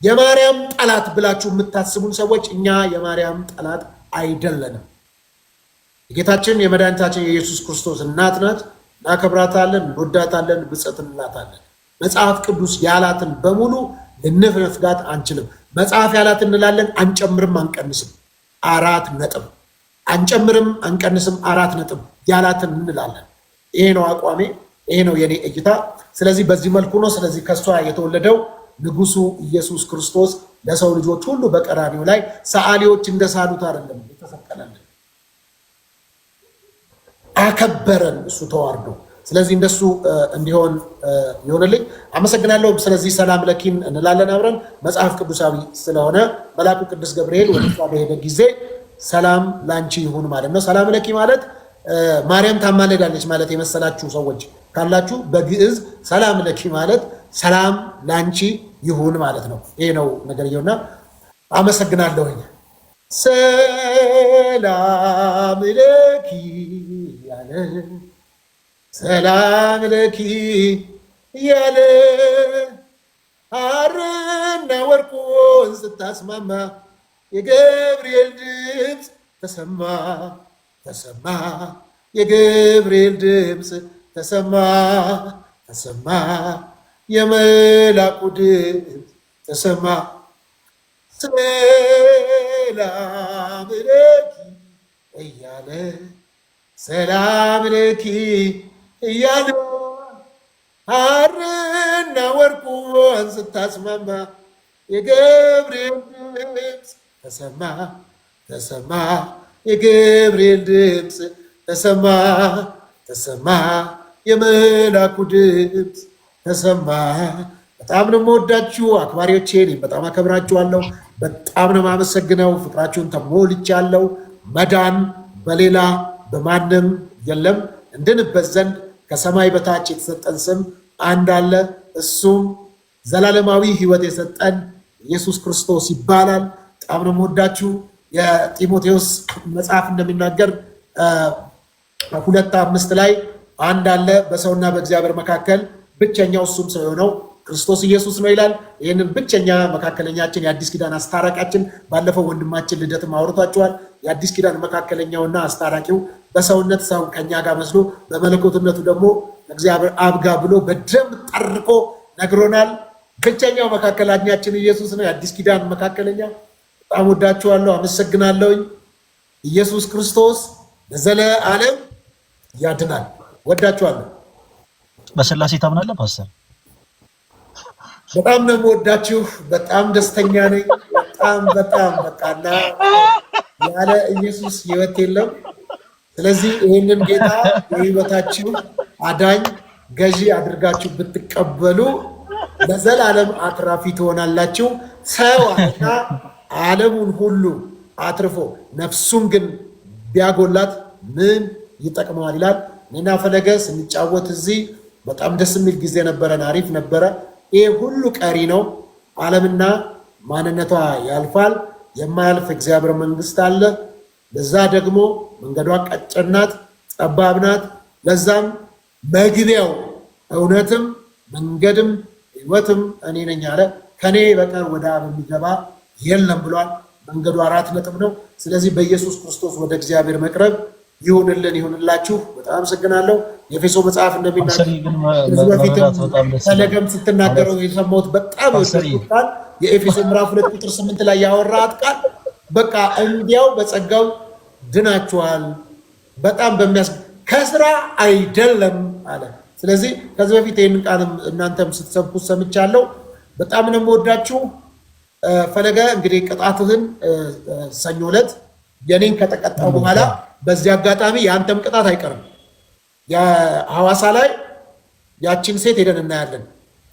የማርያም ጠላት ብላችሁ የምታስቡን ሰዎች እኛ የማርያም ጠላት አይደለንም። የጌታችን የመድኃኒታችን የኢየሱስ ክርስቶስ እናት ናት። እናከብራታለን፣ እንወዳታለን፣ ብፅዕት እንላታለን። መጽሐፍ ቅዱስ ያላትን በሙሉ ልንፍጋት አንችልም። መጽሐፍ ያላትን እንላለን፣ አንጨምርም አንቀንስም። 4 ነጥብ። አንጨምርም አንቀንስም፣ 4 ነጥብ። ያላትን እንላለን። ይሄ ነው አቋሜ፣ ይሄ ነው የኔ እይታ። ስለዚህ በዚህ መልኩ ነው። ስለዚህ ከሷ የተወለደው ንጉሱ ኢየሱስ ክርስቶስ ለሰው ልጆች ሁሉ በቀራኒው ላይ ሰዓሊዎች እንደሳሉት አይደለም የተሰቀለልን፣ አከበረን እሱ ተዋርዶ። ስለዚህ እንደሱ እንዲሆን ይሆንልኝ። አመሰግናለሁ። ስለዚህ ሰላም ለኪን እንላለን አብረን መጽሐፍ ቅዱሳዊ ስለሆነ መልአኩ ቅዱስ ገብርኤል ወደ እሷ በሄደ ጊዜ ሰላም ላንቺ ይሁን ማለት ነው። ሰላም ለኪ ማለት ማርያም ታማልዳለች ማለት የመሰላችሁ ሰዎች ካላችሁ በግዕዝ ሰላም ለኪ ማለት ሰላም ላንቺ ይሁን ማለት ነው። ይሄ ነው ነገርየውና አመሰግናለሁኝ። ሰላም ለኪ ያለ ሰላም ለኪ ያለ ሐርና ወርቁን ስታስማማ የገብርኤል ድምፅ ተሰማ ተሰማ፣ የገብርኤል ድምፅ ተሰማ ተሰማ፣ የመላኩ ድምፅ ተሰማ። ሰላም ለኪ እያለ ሰላም ለኪ እያለ ሐርና ወርቁን ስታስማማ የገብርኤል ድምፅ ተሰማ ተሰማ፣ የገብርኤል ድምፅ ተሰማ ተሰማ፣ የመላኩ ድምፅ ተሰማ። በጣም ነው የምወዳችሁ አክባሪዎቼ፣ በጣም አከብራችኋለሁ። በጣም ነው የማመሰግነው። ፍቅራችሁን ተሞልቻለሁ። መዳን በሌላ በማንም የለም። እንድንበት ዘንድ ከሰማይ በታች የተሰጠን ስም አንድ አለ። እሱም ዘላለማዊ ሕይወት የሰጠን ኢየሱስ ክርስቶስ ይባላል። በጣም ነው የምወዳችሁ። የጢሞቴዎስ መጽሐፍ እንደሚናገር 2:5 ላይ አንድ አለ በሰውና በእግዚአብሔር መካከል ብቸኛው እሱም ሰው የሆነው ክርስቶስ ኢየሱስ ነው ይላል። ይህንን ብቸኛ መካከለኛችን የአዲስ ኪዳን አስታራቂያችን ባለፈው ወንድማችን ልደትም አውርቷቸዋል። የአዲስ ኪዳን መካከለኛውና አስታራቂው በሰውነት ሰው ከኛ ጋር መስሎ በመለኮትነቱ ደግሞ እግዚአብሔር አብ ጋር ብሎ በደም ጠርቆ ነግሮናል። ብቸኛው መካከለኛችን ኢየሱስ ነው፣ የአዲስ ኪዳን መካከለኛ። በጣም ወዳችኋለሁ፣ አመሰግናለሁኝ። ኢየሱስ ክርስቶስ ለዘለዓለም ያድናል። ወዳችኋለሁ። በስላሴ ታምናለህ ፓስተር? በጣም ነው የምወዳችሁ። በጣም ደስተኛ ነኝ። በጣም በቃና ያለ ኢየሱስ ሕይወት የለም። ስለዚህ ይህንን ጌታ የሕይወታችሁ አዳኝ ገዢ አድርጋችሁ ብትቀበሉ ለዘላለም አትራፊ ትሆናላችሁ። ሰው እና ዓለሙን ሁሉ አትርፎ ነፍሱን ግን ቢያጎላት ምን ይጠቅመዋል ይላል። እኔና ፈለገ ስንጫወት እዚህ በጣም ደስ የሚል ጊዜ ነበረን። አሪፍ ነበረ። ይህ ሁሉ ቀሪ ነው። ዓለምና ማንነቷ ያልፋል። የማያልፍ እግዚአብሔር መንግስት አለ። ለዛ ደግሞ መንገዷ ቀጭን ናት፣ ጠባብ ናት። ለዛም መግቢያው እውነትም መንገድም ሕይወትም እኔ ነኝ አለ። ከኔ በቀር ወደ አብ የሚገባ የለም ብሏል። መንገዱ 4 ነጥብ ነው። ስለዚህ በኢየሱስ ክርስቶስ ወደ እግዚአብሔር መቅረብ ይሁንልን፣ ይሁንላችሁ። በጣም አመሰግናለሁ። የኤፌሶ መጽሐፍ እንደሚናገር ከዚህ በፊትም ፈለገም ስትናገረው የሰማሁት በጣም የወደድኩት ቃል የኤፌሶ ምዕራፍ 2 ቁጥር 8 ላይ ያወራት ቃል በቃ እንዲያው በጸጋው ድናችኋል፣ በጣም ከስራ አይደለም አለ። ስለዚህ ከዚህ በፊት ይህንን ቃልም እናንተም ስትሰብኩት ሰምቻለሁ። በጣም ነው የምወዳችሁ። ፈለገ እንግዲህ ቅጣትህን ሰኞ ዕለት የኔን ከተቀጣው በኋላ በዚህ አጋጣሚ የአንተም ቅጣት አይቀርም። የሐዋሳ ላይ ያችን ሴት ሄደን እናያለን።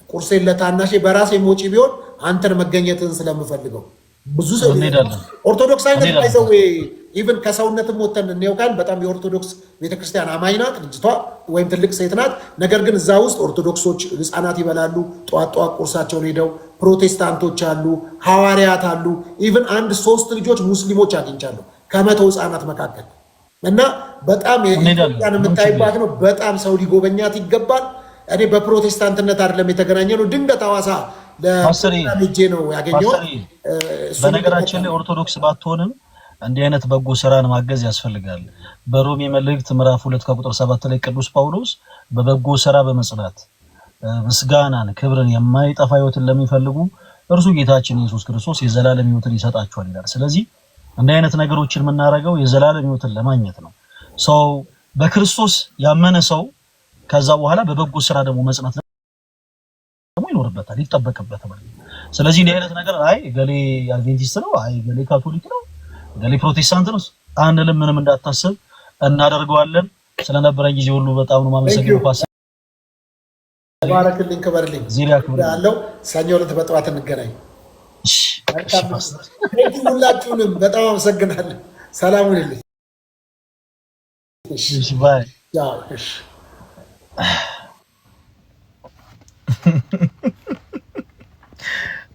ቁርሴን ለታናሼ በራሴ ሞጪ ቢሆን አንተን መገኘትህን ስለምፈልገው ብዙ ሰው ኦርቶዶክሳዊነት ይዘው ኢቭን ከሰውነትም ወተን እንየውካል። በጣም የኦርቶዶክስ ቤተክርስቲያን አማኝ ናት ልጅቷ፣ ወይም ትልቅ ሴት ናት። ነገር ግን እዛ ውስጥ ኦርቶዶክሶች ህፃናት ይበላሉ፣ ጠዋት ጠዋት ቁርሳቸውን ሄደው፣ ፕሮቴስታንቶች አሉ፣ ሐዋርያት አሉ። ኢቭን 1-3 ልጆች ሙስሊሞች አግኝቻለሁ ከ100 ህፃናት መካከል እና በጣም የኢትዮጵያን የምታይባት ነው። በጣም ሰው ሊጎበኛት ይገባል። እኔ በፕሮቴስታንትነት አይደለም የተገናኘ ነው። ድንገት ሐዋሳ ለጄ ነው ያገኘው። በነገራችን ላይ ኦርቶዶክስ ባትሆንም እንዲህ አይነት በጎ ስራን ማገዝ ያስፈልጋል። በሮሜ መልእክት ምዕራፍ 2 ከቁጥር 7 ላይ ቅዱስ ጳውሎስ በበጎ ስራ በመጽናት ምስጋናን፣ ክብርን፣ የማይጠፋ ህይወትን ለሚፈልጉ እርሱ ጌታችን ኢየሱስ ክርስቶስ የዘላለም ህይወትን ይሰጣቸዋል ይላል። ስለዚህ እንዲህ አይነት ነገሮችን የምናደርገው የዘላለም ህይወትን ለማግኘት ነው። ሰው በክርስቶስ ያመነ ሰው ከዛ በኋላ በበጎ ስራ ደግሞ መጽናት ደግሞ ይኖርበታል፣ ይጠበቅበታል። ስለዚህ እንዲህ አይነት ነገር አይ ገሌ አድቬንቲስት ነው፣ አይ ገሌ ካቶሊክ ነው፣ ገሌ ፕሮቴስታንት ነው አንልም። ምንም እንዳታስብ እናደርገዋለን። ስለነበረን ጊዜ ሁሉ በጣም ነው ማመሰግነው። ፓስ ባረክልኝ፣ ክበርልኝ። ዚሪያ ክብር ያለው ሰኞ ዕለት በጠዋት እንገናኝ። ሁላችሁንም በጣም አመሰግናለሁ። ሰላም ሁኑልኝ። እሺ ባይ። ያው እሺ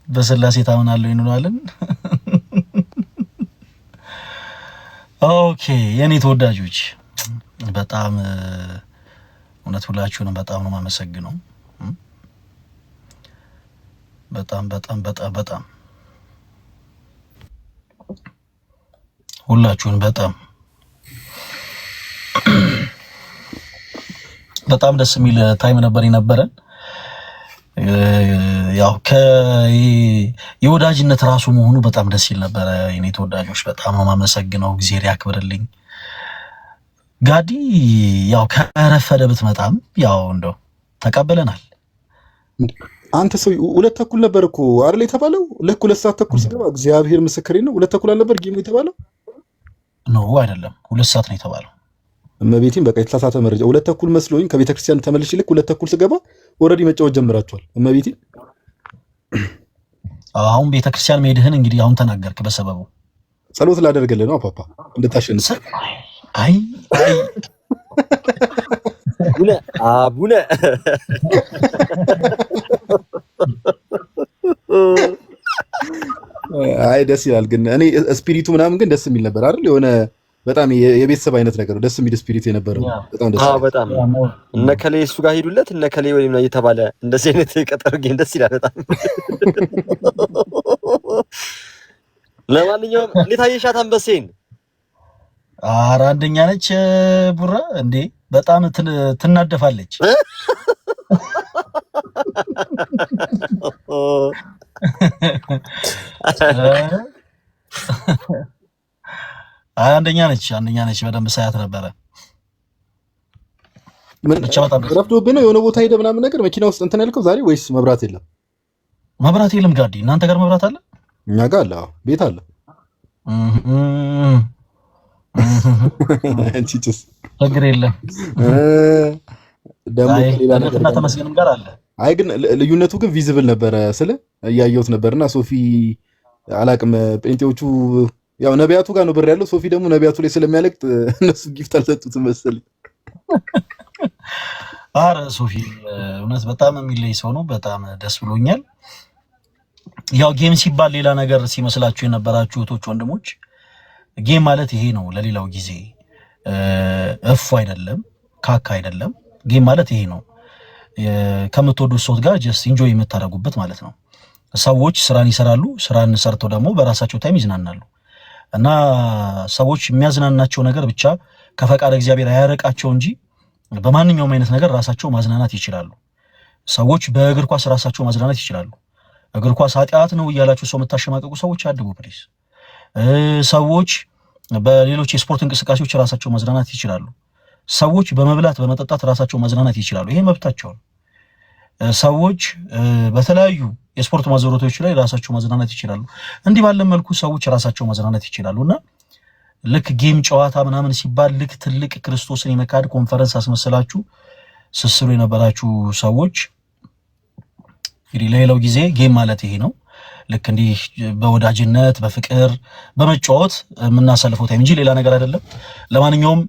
በስላሴ ታምናለህ እንላለን። ኦኬ የኔ ተወዳጆች በጣም እውነት ሁላችሁንም በጣም ነው የማመሰግነው። በጣም በጣም በጣም በጣም ሁላችሁን በጣም ደስ የሚል ታይም ነበር የነበረን። ያው የወዳጅነት ራሱ መሆኑ በጣም ደስ ይል ነበረ። የኔ ተወዳጆች በጣም ነው የማመሰግነው። እግዚአብሔር ያክብርልኝ። ጋዲ ያው ከረፈደ ብትመጣም ያው እንደው ተቀበለናል። አንተ ሰው 2:30 ነበር እኮ አይደል የተባለው? ልክ 2:30 ሲገባ እግዚአብሔር ምስክሬ ነው። 2:30 አልነበር ጌሙ የተባለው? ኖ አይደለም፣ 2 ሰዓት ነው የተባለው። እመቤቴን በቃ የተሳሳተ መረጃ 2:30 መስሎኝ ከቤተክርስቲያን ተመልሼ ልክ 2:30 ስገባ ኦልሬዲ መጫወት ጀምራችኋል። እመቤቴን አሁን ቤተክርስቲያን መሄድህን እንግዲህ አሁን ተናገርክ። በሰበቡ ጸሎት ላደርግልህ ነው አፓፓ እንድታሸንፍ። አይ አቡነ አይ ደስ ይላል። ግን እኔ ስፒሪቱ ምናምን ግን ደስ የሚል ነበር አይደል? የሆነ በጣም የቤተሰብ አይነት ነገር ነው። ደስ የሚል ስፒሪት የነበረው በጣም ደስ ይላል። በጣም እነ ከሌ እሱ ጋር ሄዱለት እነ ከሌ ወይም ነው እየተባለ እንደዚህ አይነት ቀጠሮ ግን ደስ ይላል በጣም። ለማንኛውም እንዴት አየሻት አንበሴን? ኧረ አንደኛ ነች ቡራ እንዴ! በጣም ትናደፋለች። አንደኛ ነች። በደንብ ሳያት ነበረ። ምን ረፍዶብህ ነው የሆነ ቦታ ሄደ ምናምን ነገር መኪና ውስጥ እንትን ያልከው ዛሬ? ወይስ መብራት የለም? መብራት የለም ጋዲ። እናንተ ጋር መብራት አለ? እኛ ጋር አለ። ቤት አለ። አንቺስ? ችግር የለም ደግሞ ሌላ ነገር እና ተመስገንም ጋር አለ። አይ ግን ልዩነቱ ግን ቪዚብል ነበረ ስለ እያየሁት ነበርና ሶፊ አላቅም ጴንጤዎቹ ያው ነቢያቱ ጋር ነው ብር ያለው። ሶፊ ደግሞ ነቢያቱ ላይ ስለሚያለቅጥ እነሱ ጊፍት አልሰጡትም መሰለኝ። አረ ሶፊ እውነት በጣም የሚለይ ሰው ነው። በጣም ደስ ብሎኛል። ያው ጌም ሲባል ሌላ ነገር ሲመስላችሁ የነበራችሁ እህቶች ወንድሞች፣ ጌም ማለት ይሄ ነው። ለሌላው ጊዜ እፍ አይደለም፣ ካካ አይደለም። ጌም ማለት ይሄ ነው። ከምትወዱት ሰው ጋር ጀስት ኢንጆይ የምታደርጉበት ማለት ነው። ሰዎች ስራን ይሰራሉ፣ ስራን ሰርተው ደግሞ በራሳቸው ታይም ይዝናናሉ። እና ሰዎች የሚያዝናናቸው ነገር ብቻ ከፈቃድ እግዚአብሔር አያረቃቸው እንጂ በማንኛውም አይነት ነገር ራሳቸው ማዝናናት ይችላሉ። ሰዎች በእግር ኳስ ራሳቸው ማዝናናት ይችላሉ። እግር ኳስ ኃጢአት ነው እያላችሁ ሰው የምታሸማቀቁ ሰዎች አድጉ ፕሊዝ። ሰዎች በሌሎች የስፖርት እንቅስቃሴዎች ራሳቸው ማዝናናት ይችላሉ። ሰዎች በመብላት በመጠጣት ራሳቸው ማዝናናት ይችላሉ። ይሄ መብታቸው ነው። ሰዎች በተለያዩ የስፖርት ማዘውተሪያዎች ላይ ራሳቸው ማዝናናት ይችላሉ። እንዲህ ባለ መልኩ ሰዎች ራሳቸው ማዝናናት ይችላሉና ልክ ጌም ጨዋታ ምናምን ሲባል ልክ ትልቅ ክርስቶስን የመካድ ኮንፈረንስ አስመስላችሁ ስስሉ የነበራችሁ ሰዎች እንግዲህ ለሌላው ጊዜ ጌም ማለት ይሄ ነው። ልክ እንዲህ በወዳጅነት በፍቅር በመጫወት የምናሳልፈው ታይም እንጂ ሌላ ነገር አይደለም። ለማንኛውም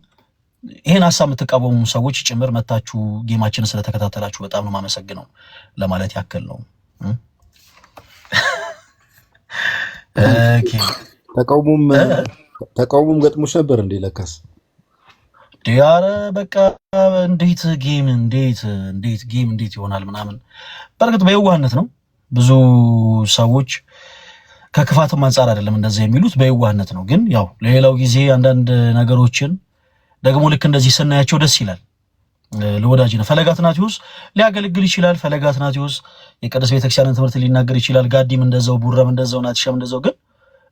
ይሄን ሀሳብ የምትቃወሙ ሰዎች ጭምር መታችሁ ጌማችንን ስለተከታተላችሁ በጣም ነው የማመሰግነው ለማለት ያክል ነው። ኦኬ ተቃውሞም ገጥሞሽ ነበር እንዴ? ለካስ ዲያረ በቃ እንዴት ጌም እንዴት ይሆናል ምናምን። በርግጥ በየዋህነት ነው። ብዙ ሰዎች ከክፋትም አንጻር አይደለም እንደዛ የሚሉት በየዋህነት ነው። ግን ያው ለሌላው ጊዜ አንዳንድ ነገሮችን ደግሞ ልክ እንደዚህ ስናያቸው ደስ ይላል። ለወዳጅ ነው ፈለገ አትናቴዎስ ሊያገለግል ይችላል። ፈለገ አትናቴዎስ የቅድስት ቤተክርስቲያንን ትምህርት ሊናገር ይችላል። ጋዲም እንደዛው፣ ቡራም እንደዛው፣ ናትሻም እንደዛው። ግን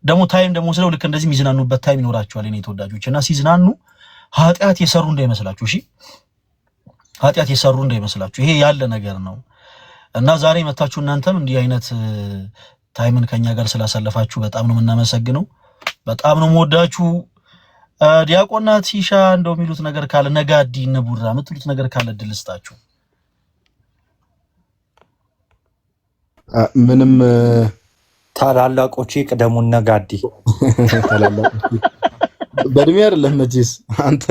ደግሞ ታይም ደግሞ ስለው ልክ እንደዚህ የሚዝናኑበት ታይም ይኖራቸዋል የኔ ተወዳጆች። እና ሲዝናኑ ኃጢአት የሰሩ እንዳይመስላችሁ፣ እሺ ኃጢአት የሰሩ እንዳይመስላችሁ። ይሄ ያለ ነገር ነው። እና ዛሬ መታችሁ እናንተም እንዲህ አይነት ታይምን ከኛ ጋር ስላሳለፋችሁ በጣም ነው የምናመሰግነው። በጣም ነው የምወዳችሁ። ዲያቆናት ሲሻ እንደው የሚሉት ነገር ካለ ነጋዲ ነቡራ የምትሉት ነገር ካለ እድል ስጣችሁ። ምንም ታላላቆቼ ቅደሙን ነጋዲ በእድሜ አይደለም መቼስ አንተ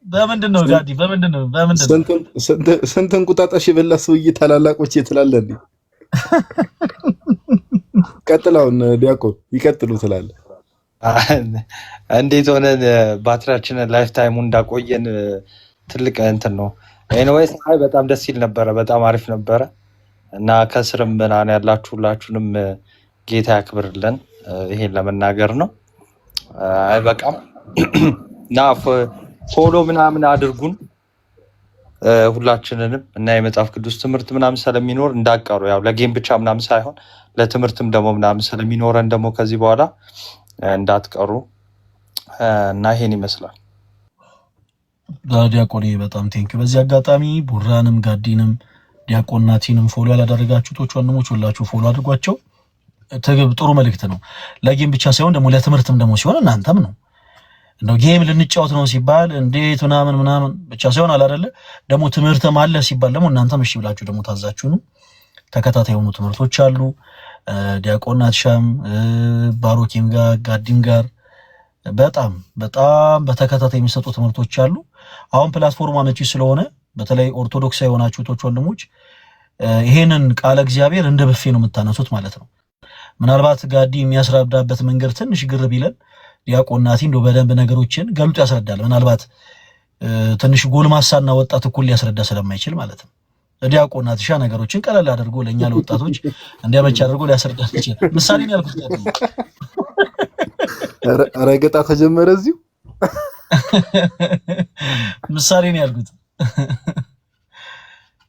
በምንድን ነው ጋዲ በምንድን ነው ስንት እንቁጣጣሽ የበላ ሰውዬ ታላላቆቼ ትላለህ እንዴ? ቀጥላውን ዲያቆን ይቀጥሉ ትላለህ። እንዴት ሆነን ባትሪያችንን ላይፍ ታይሙ እንዳቆየን ትልቅ እንትን ነው። ኤኒዌይስ አይ በጣም ደስ ይል ነበረ፣ በጣም አሪፍ ነበረ እና ከስርም ምናምን ያላችሁ ሁላችሁንም ጌታ ያክብርልን። ይሄን ለመናገር ነው። አይ በቃም እና ፎሎ ምናምን አድርጉን ሁላችንንም እና የመጽሐፍ ቅዱስ ትምህርት ምናምን ስለሚኖር እንዳቀሩ ያው ለጌም ብቻ ምናምን ሳይሆን ለትምህርትም ደግሞ ምናምን ስለሚኖረን ደግሞ ከዚህ በኋላ እንዳትቀሩ እና ይሄን ይመስላል። ዲያቆን በጣም ቴንክ። በዚህ አጋጣሚ ቡራንም ጋዲንም ዲያቆናቲንም ፎሎ ያላደረጋችሁ ቶች ወንድሞች ሁላችሁ ፎሎ አድርጓቸው። ጥሩ መልእክት ነው። ለጌም ብቻ ሳይሆን ደግሞ ለትምህርትም ደግሞ ሲሆን እናንተም ነው እንደው ጌም ልንጫወት ነው ሲባል እንዴት ምናምን ብቻ ሳይሆን አላደለ ደግሞ ትምህርትም አለ ሲባል ደግሞ እናንተም እሺ ብላችሁ ደግሞ ታዛችሁ ነው። ተከታታይ የሆኑ ትምህርቶች አሉ። ዲያቆናት ሻም ባሮኪም ጋር ጋዲም ጋር በጣም በተከታታይ የሚሰጡ ትምህርቶች አሉ። አሁን ፕላትፎርሙ አመቺ ስለሆነ በተለይ ኦርቶዶክሳዊ የሆናችሁ ቶች ወንድሞች ይሄንን ቃለ እግዚአብሔር እንደ ብፌ ነው የምታነሱት ማለት ነው። ምናልባት ጋዲ የሚያስረዳበት መንገድ ትንሽ ግር ቢለን ዲያቆናቲ እንደው በደንብ ነገሮችን ገልጦ ያስረዳል። ምናልባት ትንሽ ጎልማሳና ወጣት እኩል ሊያስረዳ ስለማይችል ማለት ነው። ዲያቆናት ሻ ነገሮችን ቀለል አድርጎ ለኛ ለወጣቶች እንዲያመች አድርጎ ሊያስረዳ ይችላል። ምሳሌ ነው ያልኩት። ረገጣ ተጀመረ እዚሁ ምሳሌ ነው ያልኩት።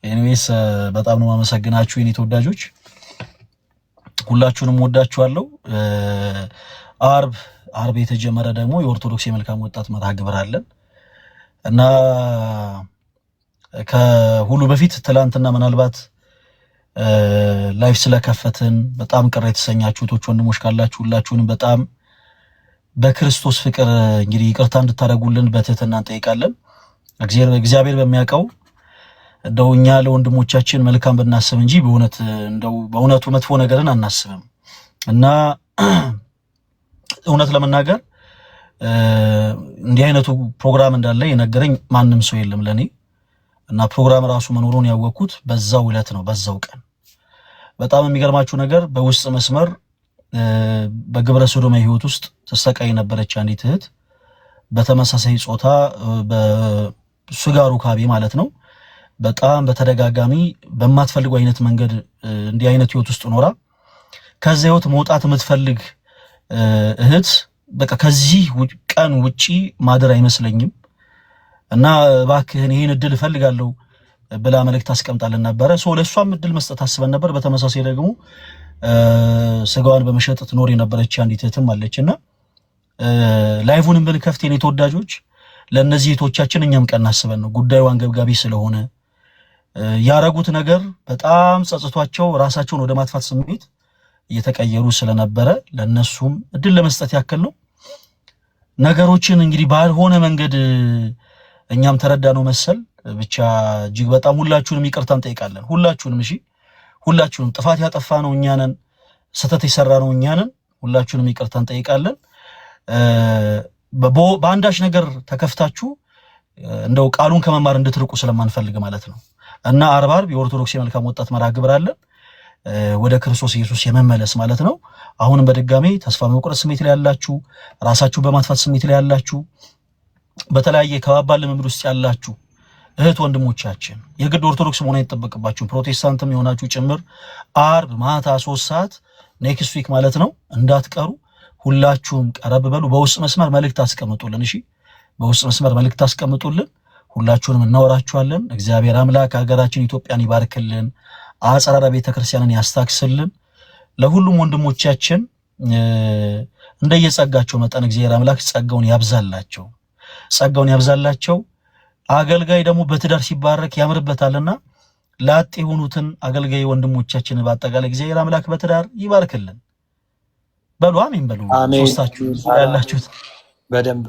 ኤኒዌይስ በጣም ነው ማመሰግናችሁ የኔ ተወዳጆች፣ ሁላችሁንም ወዳችኋለሁ። አርብ የተጀመረ ደግሞ የኦርቶዶክስ የመልካም ወጣት መርሃ ግብር አለን እና ከሁሉ በፊት ትላንትና ምናልባት ላይፍ ስለከፈትን በጣም ቅር የተሰኛችሁ ቶች ወንድሞች ካላችሁ ሁላችሁንም በጣም በክርስቶስ ፍቅር እንግዲህ ይቅርታ እንድታደርጉልን በትህትና እንጠይቃለን። እግዚአብሔር በሚያውቀው እንደው እኛ ለወንድሞቻችን መልካም ብናስብ እንጂ በእውነቱ መጥፎ ነገርን አናስብም እና እውነት ለመናገር እንዲህ አይነቱ ፕሮግራም እንዳለ የነገረኝ ማንም ሰው የለም ለኔ እና ፕሮግራም ራሱ መኖሩን ያወቅኩት በዛው ዕለት ነው፣ በዛው ቀን። በጣም የሚገርማችሁ ነገር በውስጥ መስመር በግብረ ሶዶም ህይወት ውስጥ ተሰቃይ ነበረች አንዲት እህት በተመሳሳይ ጾታ በስጋ ሩካቤ ማለት ነው በጣም በተደጋጋሚ በማትፈልገው አይነት መንገድ እንዲህ አይነት ህይወት ውስጥ ኖራ ከዚህ ህይወት መውጣት የምትፈልግ እህት በቃ ከዚህ ቀን ውጪ ማደር አይመስለኝም እና እባክህን ይሄን እድል እፈልጋለሁ ብላ መልእክት አስቀምጣለን ነበር ለሷም እድል መስጠት አስበን ነበር በተመሳሳይ ደግሞ ስጋዋን በመሸጥ ትኖር የነበረች አንዲት እህትም አለችና ላይቭውንም ብንከፍት የኔ ተወዳጆች ለነዚህ እህቶቻችን እኛም ቀን አስበን ነው ጉዳዩ አንገብጋቢ ስለሆነ ያረጉት ነገር በጣም ጸጽቷቸው ራሳቸውን ወደ ማጥፋት ስሜት እየተቀየሩ ስለነበረ ለነሱም እድል ለመስጠት ያክል ነው ነገሮችን እንግዲህ ባልሆነ መንገድ እኛም ተረዳነው መሰል ብቻ እጅግ በጣም ሁላችሁንም ይቅርታ እንጠይቃለን ሁላችሁንም እሺ ሁላችሁንም ጥፋት ያጠፋ ነው እኛ ነን ሰተት ይሰራ ነው እኛ ነን ሁላችሁንም ይቅርታ እንጠይቃለን በአንዳች ነገር ተከፍታችሁ እንደው ቃሉን ከመማር እንድትርቁ ስለማንፈልግ ማለት ነው እና አርባር የኦርቶዶክስ የመልካም ወጣት መርሃ ግብር አለ ወደ ክርስቶስ ኢየሱስ የመመለስ ማለት ነው አሁንም በድጋሚ ተስፋ መቁረጥ ስሜት ላይ ያላችሁ ራሳችሁ በማጥፋት ስሜት ላይ ያላችሁ በተለያየ ከባባል ልምምድ ውስጥ ያላችሁ እህት ወንድሞቻችን የግድ ኦርቶዶክስ መሆን አይጠበቅባችሁ ፕሮቴስታንትም የሆናችሁ ጭምር አርብ ማታ 3 ሰዓት ኔክስት ዊክ ማለት ነው እንዳትቀሩ ሁላችሁም ቀረብ በሉ በውስጥ መስመር መልእክት አስቀምጡልን እሺ በውስጥ መስመር መልእክት አስቀምጡልን ሁላችሁንም እናወራችኋለን እግዚአብሔር አምላክ ሀገራችን ኢትዮጵያን ይባርክልን አጸራራ ቤተክርስቲያንን ያስታክስልን ለሁሉም ወንድሞቻችን እንደየጸጋቸው መጠን እግዚአብሔር አምላክ ጸጋውን ያብዛላቸው አገልጋይ ደግሞ በትዳር ሲባረክ ያምርበታልና ላጥ የሆኑትን አገልጋይ ወንድሞቻችን በአጠቃላይ እግዚአብሔር አምላክ በትዳር ይባርክልን በሉ አሜን በሉ ሶስታችሁ ያላችሁት በደንብ